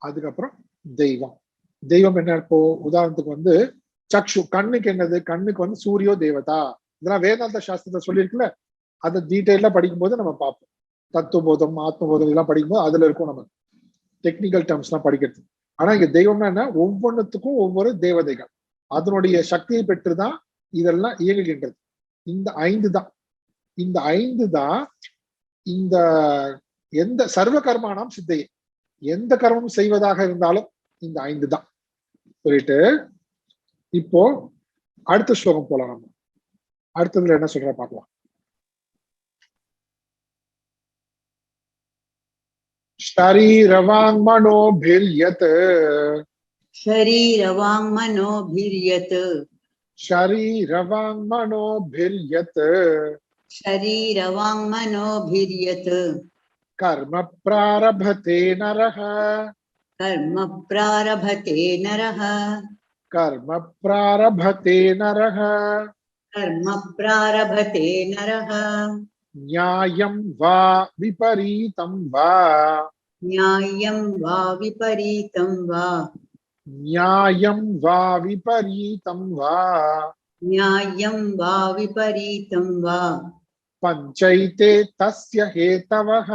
S1: அதுக்கப்புறம் தெய்வம். தெய்வம் என்ன, இப்போ உதாரணத்துக்கு வந்து சக்ஷு, கண்ணுக்கு என்னது, கண்ணுக்கு வந்து சூரியோ தேவதா. இதெல்லாம் வேதாந்த சாஸ்திரத்தை சொல்லியிருக்குல்ல, அதை டீட்டெயிலா படிக்கும்போது நம்ம பார்ப்போம். தத்துவபோதம், ஆத்மபோதம் இதெல்லாம் படிக்கும்போது அதுல இருக்கும் நம்ம டெக்னிக்கல் டேர்ம்ஸ் எல்லாம் படிக்கிறது. ஆனா இங்க தெய்வம்னா என்ன, ஒவ்வொன்றுத்துக்கும் ஒவ்வொரு தேவதைகள், அதனுடைய சக்தியை பெற்றுதான் இதெல்லாம் இயங்குகின்றது. இந்த 5 தான், இந்த 5 தான் இந்த எந்த சர்வ கர்மானாம் சித்தையே, எந்த கர்மம் செய்வதாக இருந்தாலும் இந்த 5 தான் சொல்லிட்டு, இப்போ அடுத்த ஸ்லோகம் போலாம். நம்ம அடுத்ததுல என்ன சொல்ற பார்க்கலாம். शरीरवाङ् मनोभिर्यत्,
S2: शरीरवाङ् मनोभिर्यत्,
S1: शरीरवाङ् मनोभिर्यत्,
S2: शरीरवाङ् मनोभिर्यत्,
S1: कर्म प्रारभते नरः,
S2: कर्म प्रारभते नरः,
S1: कर्म प्रारभते नरः,
S2: कर्म प्रारभते नरः,
S1: न्यायं वा विपरीतं वा,
S2: न्यायं वा विपरीतं वा,
S1: न्यायं वा विपरीतं वा,
S2: न्यायं वा विपरीतं वा,
S1: पञ्चैते तस्य हेतवः,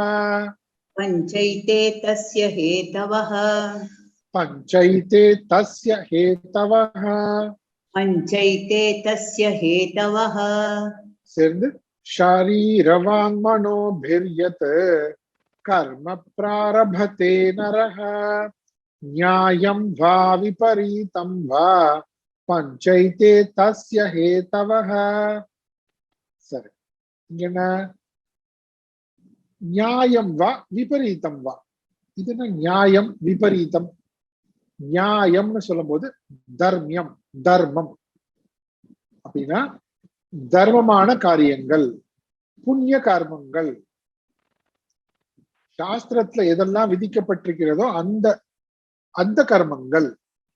S2: पञ्चैते तस्य हेतवः,
S1: पञ्चैते तस्य हेतवः,
S2: पञ्चैते तस्य हेतवः,
S1: சேர்ந்து शरीरवाङ् मनोभिर्यत्, कर्म प्रारभते नरः, न्यायं वा विपरीतं वा, पञ्चैते तस्य हेतवः. சரி, இங்க என்ன, நியாயம் வா விபரீதம் வா. இது என்ன நியாயம் விபரீதம்? நியாயம்னு சொல்லும் போது தர்மியம், தர்மம் அப்படின்னா தர்மமான காரியங்கள், புண்ணிய கர்மங்கள், சாஸ்திரத்துல எதெல்லாம் விதிக்கப்பட்டிருக்கிறதோ அந்த அந்த கர்மங்கள்,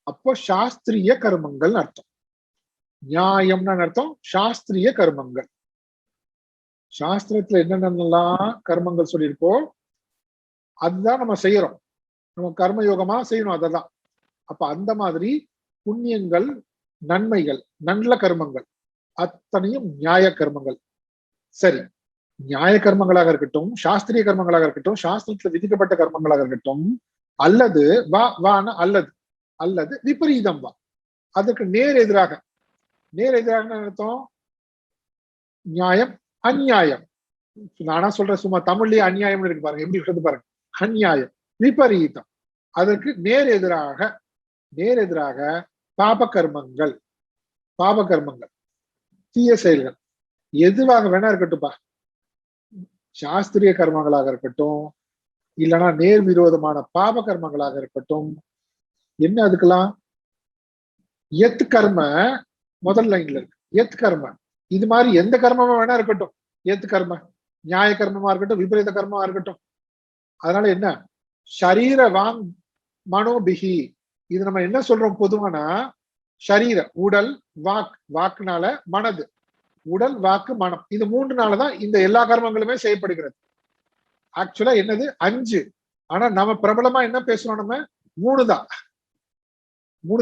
S1: அப்போ சாஸ்திரிய கர்மங்கள் அர்த்தம். நியாயம்னு அர்த்தம் சாஸ்திரிய கர்மங்கள். சாஸ்திரத்துல என்னென்னலாம் கர்மங்கள் சொல்லியிருக்கோ அதுதான் நம்ம செய்யறோம், நம்ம கர்மயோகமா செய்யணும் அதெல்லாம். அப்ப அந்த மாதிரி புண்ணியங்கள், நன்மைகள், நல்ல கர்மங்கள் அத்தனையும் நியாய கர்மங்கள். சரி, நியாய கர்மங்களாக இருக்கட்டும், சாஸ்திரிய கர்மங்களாக இருக்கட்டும், சாஸ்திரத்துல விதிக்கப்பட்ட கர்மங்களாக இருக்கட்டும், அல்லது வா வான அல்லது அல்லது விபரீதம் வா, அதுக்கு நேர் எதிராக. நேர் எதிராக அர்த்தம் நியாயம் அநியாயம். நானா சொல்றேன், சும்மா தமிழ்லயே அநியாயம்னு இருக்கு பாருங்க, எப்படி சொல்றது பாருங்க. அநியாயம் விபரீதம், அதற்கு நேர் எதிராக பாப கர்மங்கள், தீய செயல்கள் எதுவாக வேணா இருக்கட்டும்பா. சாஸ்திரிய கர்மங்களாக இருக்கட்டும், இல்லைன்னா நேர் விரோதமான பாப கர்மங்களாக இருக்கட்டும். என்ன அதுக்கெல்லாம் எத் கர்ம முதல் லைன்ல இருக்கு. எத் கர்ம, இது மாதிரி எந்த கர்மமா வேணா இருக்கட்டும். எத் கர்ம நியாய கர்மமா இருக்கட்டும், விபரீத கர்மமா இருக்கட்டும். அதனால என்ன, ஷரீர வாங் மனோபிகி, இது நம்ம என்ன சொல்றோம் பொதுவானா, ஷரீர உடல், வாக்குனால மனது, உடல் வாக்கு மனம், இது 3நாலதான் இந்த எல்லா கர்மங்களுமே செய்யப்படுகிறது. ஆக்சுவலா என்னது 5, ஆனா நம்ம பிரபலமா என்ன பேசுறோம், நம்ம 3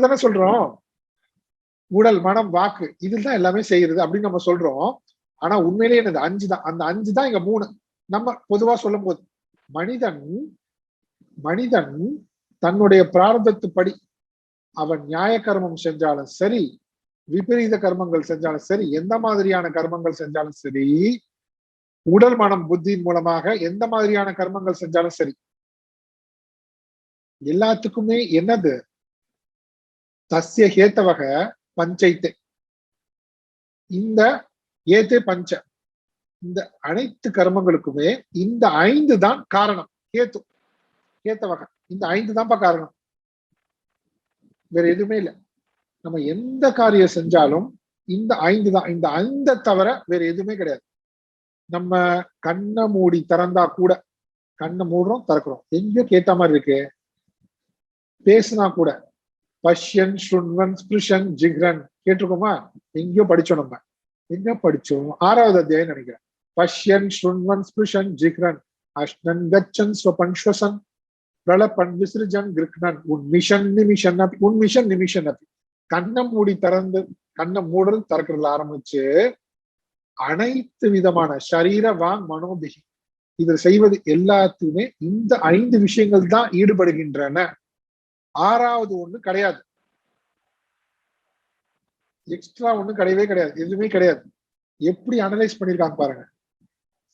S1: தானே சொல்றோம். உடல் மனம் வாக்கு இதுதான் எல்லாமே செய்யறது அப்படின்னு நம்ம சொல்றோம். ஆனா உண்மையிலேயே என்னது 5 தான். அந்த 5 தான் இங்க 3 நம்ம பொதுவா சொல்லும் போது. மனிதன் தன்னுடைய பிராரதத்துப்படி அவன் நியாய கர்மம் செஞ்சாலும் சரி, விபரீத கர்மங்கள் செஞ்சாலும் சரி, எந்த மாதிரியான கர்மங்கள் செஞ்சாலும் சரி, உடல் மனம் புத்தி மூலமாக எந்த மாதிரியான கர்மங்கள் செஞ்சாலும் சரி, எல்லாத்துக்குமே என்னது தஸ்ய ஹேத்தவக பஞ்சைத்தே, இந்த ஏதே பஞ்ச, இந்த அனைத்து கர்மங்களுக்குமே இந்த 5 தான் காரணம். கேத்து கேத்தவக, இந்த 5 தான்ப்பா காரணம், வேற எதுவுமே இல்லை. நம்ம எந்த காரியம் செஞ்சாலும் இந்த 5 தான், இந்த 5 தவிர வேற எதுவுமே கிடையாது. நம்ம கண்ணை மூடி திறந்தா கூட, கண்ணை மூடுறோம் திறக்கிறோம், எங்கேயோ கேட்ட மாதிரி இருக்கு. பேசுனா கூட பஷ்யன் ஸ்ருண்வன் ஸ்பிருஷன் ஜிக்ரன் கேட்டிருக்கோமா? எங்கேயோ படிச்சோம். நம்ம எங்க படிச்சோம்? 6வது அத்தியாயம் நினைக்கிறேன். பஷ்யன் ஸ்ருண்வன் ஸ்பிருஷன் ஜிக்ரன் அஷ்ணன் கச்சன் ஸ்வபன்ஸ்வசன் பிரளபன் விசிருஜன் கிருக்னன் உன்மிஷன் நிமிஷன் அப்படி, உன்மிஷன் நிமிஷன் அப்படி. கண்ணை மூடி திறந்து, கண்ணை மூடல் திறக்கிறதுல ஆரம்பிச்சு அனைத்து விதமான ஷரீர வாங் மனோபிகி இதில் செய்வது எல்லாத்துக்குமே இந்த 5 விஷயங்கள் தான் ஈடுபடுகின்றன. 6வது ஒண்ணு கிடையாது, எக்ஸ்ட்ரா ஒண்ணு கிடையவே கிடையாது, எதுவுமே கிடையாது. எப்படி அனலைஸ் பண்ணிருக்காங்க பாருங்க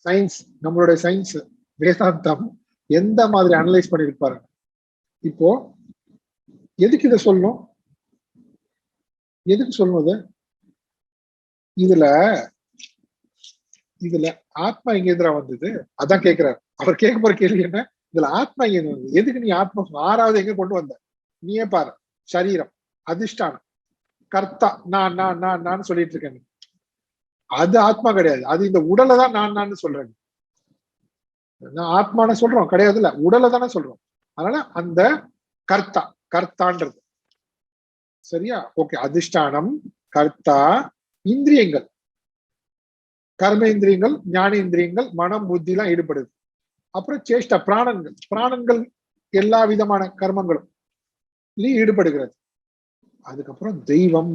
S1: சயின்ஸ், நம்மளுடைய சயின்ஸ் வேதாந்தம் எந்த மாதிரி அனலைஸ் பண்ணிருக்கு பாருங்க. இப்போ எதுக்கு இதை சொல்லணும், எதுக்கு சொல்லணும்? இதுல இதுல ஆத்மா எங்க எதிரா வந்தது அதான் கேட்கிறாரு அவர். கேட்க போற கேள்வி என்ன, இதுல ஆத்மா எங்க வந்தது, எதுக்கு நீ ஆத்மா 6வது எங்க கொண்டு வந்த? நீயே பாரு, சரீரம், அதிஷ்டானம், கர்த்தா, நான் நான் நான் நான் சொல்லிட்டு இருக்கேன். அது ஆத்மா கிடையாது, அது இந்த உடலை தான் நான் நான் சொல்றேன். நான் ஆத்மான சொல்றோம் கிடையாது, இல்ல உடலை தானே சொல்றோம். அதனால அந்த கர்த்தா, கர்த்தான்றது சரியா? ஓகே. அதிஷ்டானம், கர்த்தா, இந்திரியங்கள், கர்மேந்திரியங்கள், ஞானேந்திரியங்கள், மனம், புத்தி எல்லாம் ஈடுபடுது. அப்புறம் சேஷ்டா, பிராணன்கள், பிராணன்கள் எல்லா விதமான கர்மங்களும் ஈடுபடுகிறது. அதுக்கப்புறம் தெய்வம்,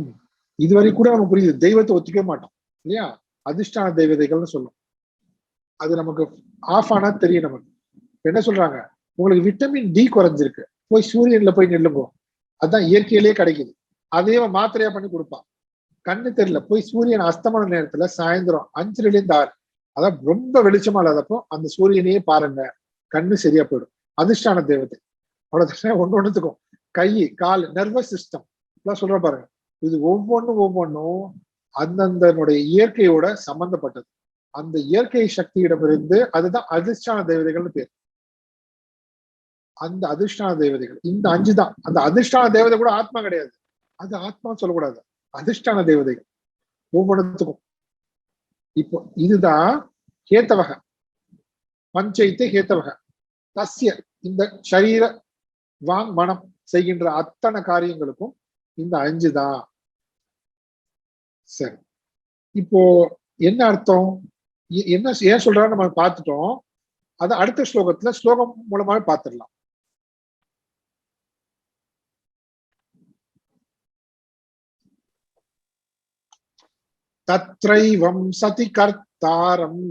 S1: இதுவரை கூட நமக்கு புரியுது, தெய்வத்தை ஒத்துக்க மாட்டோம் இல்லையா? அதிஷ்டான தெய்வதைகள்னு சொல்லும். அது நமக்கு ஆஃப் ஆனா தெரியும் நமக்கு. என்ன சொல்றாங்க, உங்களுக்கு விட்டமின் டி குறைஞ்சிருக்கு, போய் சூரியன்ல போய் நில்லுங்க, அதுதான் இயற்கையிலேயே கிடைக்குது. அதே மாத்திரையா பண்ணி கொடுப்பான். கண்ணு தெரியல, போய் சூரியன் அஸ்தமன நேரத்துல சாயந்தரம் 5 to 6, அதான் ரொம்ப வெளிச்சமா இல்லாதப்போ அந்த சூரியனையே பாருங்க, கண்ணு சரியா போயிடும். அதிஷ்டான தேவதை அவ்வளவுதான். ஒன்னொன்னுத்துக்கும் கை கால் நர்வஸ் சிஸ்டம் எல்லாம் சொல்ற பாருங்க, இது ஒவ்வொன்றும் அந்தந்தனுடைய இயற்கையோட சம்பந்தப்பட்டது. அந்த இயற்கை சக்தியிடமிருந்து, அதுதான் அதிஷ்டான தேவதைகள்னு பேர். அந்த அதிஷ்டான தேவதைகள் இந்த 5 தான். அந்த அதிஷ்டான தேவதை கூட ஆத்மா கிடையாது, அது ஆத்மா சொல்லக்கூடாது, அதிஷ்டான தேவதைகள் ஒவ்வொன்றுத்துக்கும். இப்போ இதுதான் ஹேத்தவக, பஞ்சைத்தே ஹேத்தவக தஸ்ய, இந்த சரீர வாங் மனம் செய்கின்ற அத்தனை காரியங்களுக்கும் இந்த 5 தான். சரி, இப்போ என்ன அர்த்தம், என்ன ஏன் சொல்றாரு நம்ம பார்த்துட்டோம். அதை அடுத்த ஸ்லோகத்துல ஸ்லோகம் மூலமாவே பார்த்துடலாம். தத்ரைவம் சதி கர்த்தாரம்,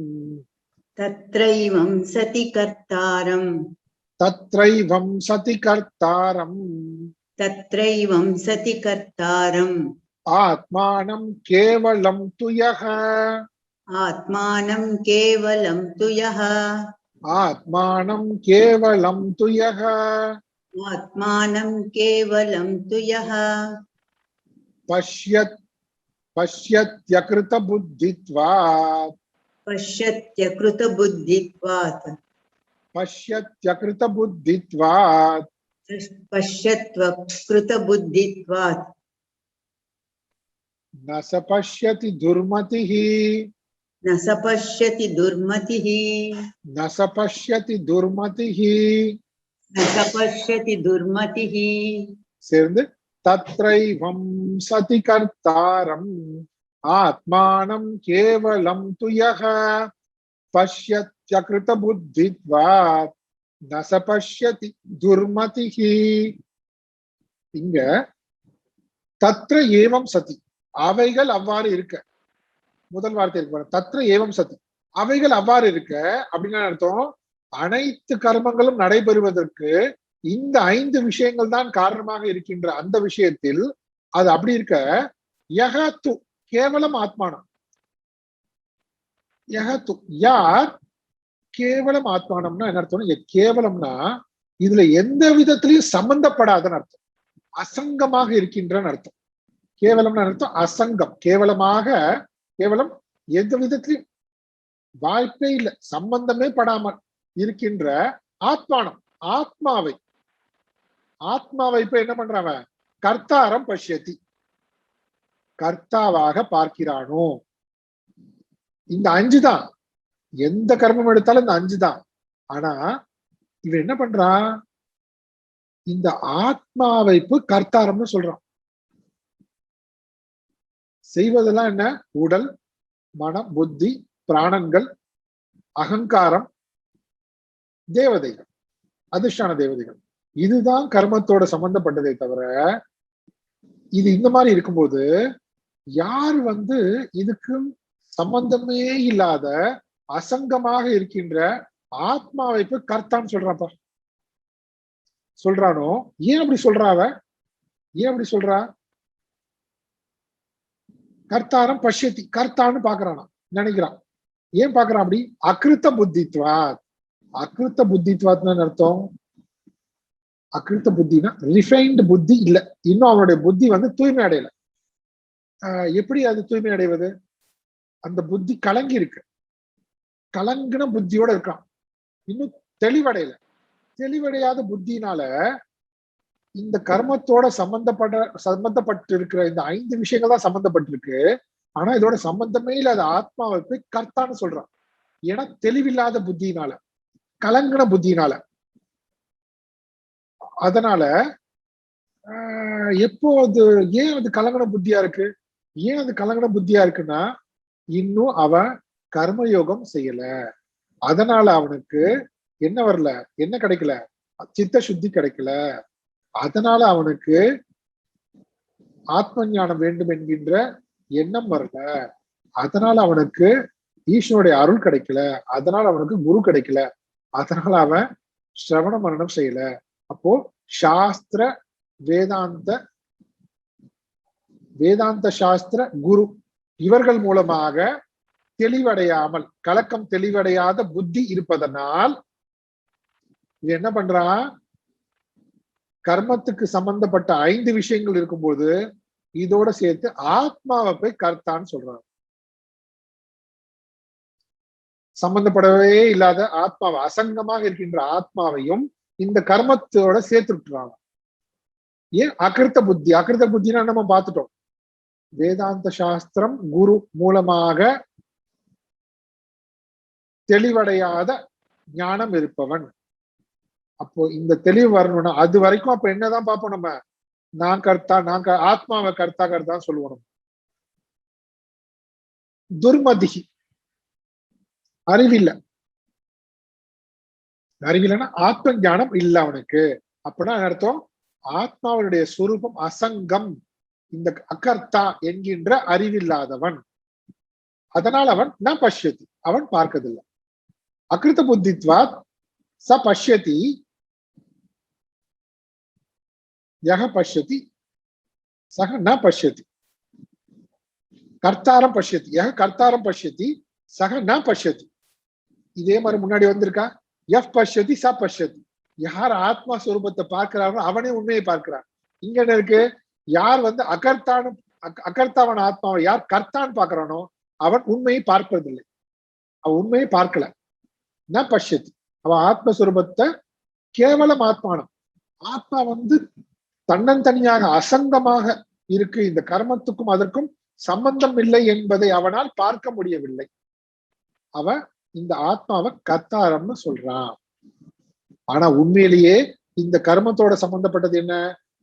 S2: तत्रैवं सति कर्तारम्,
S1: தத்ரைவம் சதி கர்த்தாரம்,
S2: तत्रैवं सति कर्तारम्,
S1: ஆத்மானம் கேவலம் துயஹ,
S2: आत्मानं केवलं तु यः,
S1: ஆத்மானம் கேவலம் துயஹ,
S2: आत्मानं केवलं तु यः,
S1: பஷ்யத்யகிருத புத்தித்வாத்,
S2: पश्यत्यकृतबुद्धित्वात्,
S1: பஷ்யத்யகிருத புத்தித்வாத்,
S2: पश्यत्वकृतबुद्धित्वात्,
S1: ந ச பஷ்யதி துர்மதிஹ,
S2: न स पश्यति दुर्मतिः,
S1: ந ச பஷ்யதி துர்மதிஹ.
S2: न स पश्यति दुर्मतिः,
S1: சேர்ந்து தத்ரைவம் சதி கர்த்தாரம், ஆத்மானம் கேவலம் துயஹ, பஷ்யத்யகிருத புத்தித்வாத், ந ச பஷ்யதி துர்மதிஹ. இங்க தத்ர ஏவம் சதி, அவைகள் அவ்வாறு இருக்க, முதல் வார்த்தை இருக்கு, தத்ர ஏவம் சதி, அவைகள் அவ்வாறு இருக்க அப்படின்னு அர்த்தம். அனைத்து கர்மங்களும் நடைபெறுவதற்கு இந்த 5 விஷயங்கள் தான் காரணமாக இருக்கின்ற அந்த விஷயத்தில் அது அப்படி இருக்க, யஹது கேவலம் ஆத்மானம், யஹது யார் கேவலம் ஆத்மானம்னா என்ன அர்த்தம், கேவலம்னா இதுல எந்த விதத்திலையும் சம்பந்தப்படாதன்னு அர்த்தம், அசங்கமாக இருக்கின்றன்னு அர்த்தம். கேவலம்னு அர்த்தம் அசங்கம், கேவலமாக, கேவலம் எந்த விதத்திலும் வாய்ப்பே இல்லை, சம்பந்தமே படாமல் இருக்கின்ற ஆத்மானம், ஆத்மாவை இப்ப என்ன பண்றாங்க? கர்த்தாரம் பஷ்யதி, கர்த்தாவாக பார்க்கிறானோ. இந்த 5 தான், எந்த கர்மம் எடுத்தாலும் இந்த 5 தான். ஆனா இவன் என்ன பண்றான்? இந்த ஆத்மாவைப்பு கர்த்தாரம்னு சொல்றான். செய்வதெல்லாம் என்ன? உடல், மனம், புத்தி, பிராணங்கள், அகங்காரம், தேவதைகள், அதிர்ஷ்டான தேவதைகள், இதுதான் கர்மத்தோட சம்பந்தப்பட்டதே தவிர, இது இந்த மாதிரி இருக்கும்போது யார் இதுக்கு சம்பந்தமே இல்லாத அசங்கமாக இருக்கின்ற ஆத்மாவை போய் கர்த்தான்னு சொல்றாப்பா, சொல்றானோ. ஏன் அப்படி சொல்றாவ? ஏன் அப்படி சொல்றா? கர்த்தாரம் பஷ்யதி, கர்த்தான்னு பாக்குறானா, நினைக்கிறான். ஏன் பாக்குறான் அப்படி? அகிருத்த புத்தித்வாத். அகிருத்த புத்தித்வாத்னு அர்த்தம், அகிருத்த புத்தினா ரிஃபைன்டு புத்தி இல்ல, இன்னும் அவனுடைய புத்தி தூய்மை அடையல. எப்படி அது தூய்மை அடைவது? அந்த புத்தி கலங்கி இருக்கு, கலங்கின புத்தியோட இருக்கான், இன்னும் தெளிவடையல. தெளிவடையாத புத்தினால இந்த கர்மத்தோட சம்பந்தப்பட்டு இருக்கிற இந்த 5 விஷயங்கள் தான் சம்பந்தப்பட்டிருக்கு. ஆனா இதோட சம்பந்தமே இல்லாத ஆத்மாவை போய் கர்த்தான்னு சொல்றான். ஏன்னா தெளிவில்லாத புத்தினால, கலங்கின புத்தினால. அதனால எப்போ ஏன் அது கலங்கின புத்தியா இருக்கு? ஏன் அது கலங்கின புத்தியா இருக்குன்னா, இன்னும் அவன் கர்மயோகம் செய்யல. அதனால அவனுக்கு என்ன வரல? என்ன கிடைக்கல? சித்த சுத்தி கிடைக்கல. அதனால அவனுக்கு ஆத்ம ஞானம் வேண்டும் என்கின்ற எண்ணம் வரல. அதனால அவனுக்கு ஈஸ்வனுடைய அருள் கிடைக்கல. அதனால அவனுக்கு குரு கிடைக்கல. அதனால அவன் சிரவண மரணம் செய்யல. அப்போ சாஸ்திர வேதாந்த சாஸ்திர குரு இவர்கள் மூலமாக தெளிவடையாமல், கலக்கம் தெளிவடையாத புத்தி இருப்பதனால் இது என்ன பண்றான்? கர்மத்துக்கு சம்பந்தப்பட்ட 5 விஷயங்கள் இருக்கும்போது இதோட சேர்த்து ஆத்மாவை போய் கர்த்தான்னு சொல்றாங்க. சம்பந்தப்படவே இல்லாத ஆத்மாவை, அசங்கமாக இருக்கின்ற ஆத்மாவையும் இந்த கர்மத்தோட சேர்த்து விட்டுறாங்க. ஏன்? அகிருத்த புத்தி. அகிருத்த புத்தினா நம்ம பார்த்துட்டோம், வேதாந்த சாஸ்திரம் குரு மூலமாக தெளிவடையாத ஞானம் இருப்பவன். அப்போ இந்த தெளிவு வரணும்னா அது வரைக்கும் அப்ப என்னதான் பார்ப்போம் நம்ம? நான் கர்த்தா, ஆத்மாவை கர்த்தா சொல்லுவோம். துர்மதிகி, அறிவில்லைன்னா ஆத்ம ஞானம் இல்ல அவனுக்கு. அப்படின்னா அர்த்தம், ஆத்மாவுடைய சுரூபம் அசங்கம், இந்த அகர்த்தா என்கின்ற அறிவில்லாதவன். அதனால் அவன் ந பஷ்யதி, அவன் பார்க்கதில்லை. அகிருத்த புத்தித்வாத் ச பஷ்யதி, யஹ பஷ்யதி சஹ ந பஷ்யதி. கர்த்தாரம் பஷ்யதி, யஹ கர்த்தாரம் பஷ்யதி சஹ ந பஷ்யதி. இதே மாதிரி முன்னாடி வந்திருக்கா? எஃப் பஷ்யதி ச பஷ்யதி. யார் ஆத்மா ஸ்வரூபத்தை பார்க்கிறாரோ அவனே உண்மையை பார்க்கிறான். இங்க என்ன இருக்கு? யார் அகர்த்தாவன் ஆத்மாவை யார் கர்த்தான்னு பார்க்கிறானோ அவன் உண்மையை பார்ப்பதில்லை, அவன் உண்மையை பார்க்கல. ந பஷ்யதி, அவன் ஆத்மஸ்வரூபத்தை கேவலம் ஆத்மானம். ஆத்மா தன்னந்தனியாக அசங்கமாக இருக்கு, இந்த கர்மத்துக்கும் அதற்கும் சம்பந்தம் இல்லை என்பதை அவனால் பார்க்க முடியவில்லை. அவன் இந்த ஆத்மாவை கர்த்தாரம்னு சொல்றான். ஆனா உண்மையிலேயே இந்த கர்மத்தோட சம்பந்தப்பட்டது என்ன?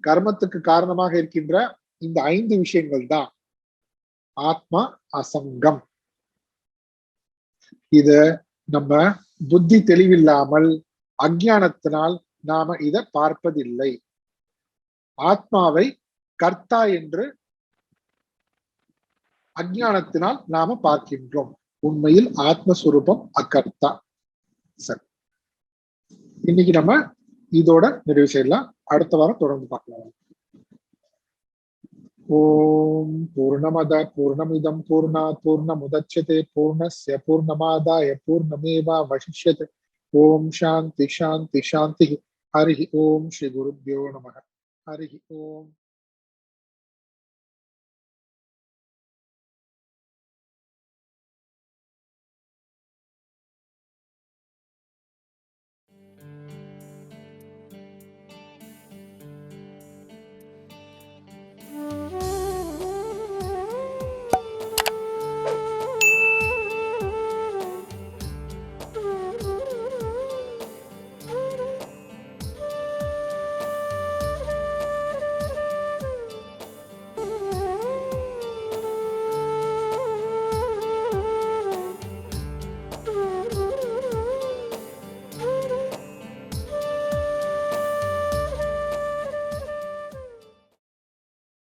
S1: கர்மத்துக்கு காரணமாக இருக்கின்ற இந்த 5 விஷயங்கள் தான். ஆத்மா அசங்கம். இத நம்ம புத்தி தெளிவில்லாமல் அஞ்ஞானத்தினால் நாம இத பார்ப்பதில்லை. ஆத்மாவை கர்த்தா என்று அஞ்ஞானத்தினால் நாம பார்க்கின்றோம். உண்மையில் ஆத்மஸ்வரூபம் அகர்த்தா. சரி, இன்னைக்கு நம்ம இதோட நிறைவு செய்யலாம். அடுத்த வாரம் தொடர்ந்து பார்க்கலாம். ஓம் பூர்ணமத பூர்ணமிதம் பூர்ணாத் பூர்ணமுதச்யதே பூர்ணஸ்ய பூர்ணமாதாய பூர்ணமேவாவசிஷ்யதே. ஓம் சாந்தி சாந்தி சாந்தி. ஹரி ஓம் ஸ்ரீ குருப்யோ நமः. ஹரி ஓம்.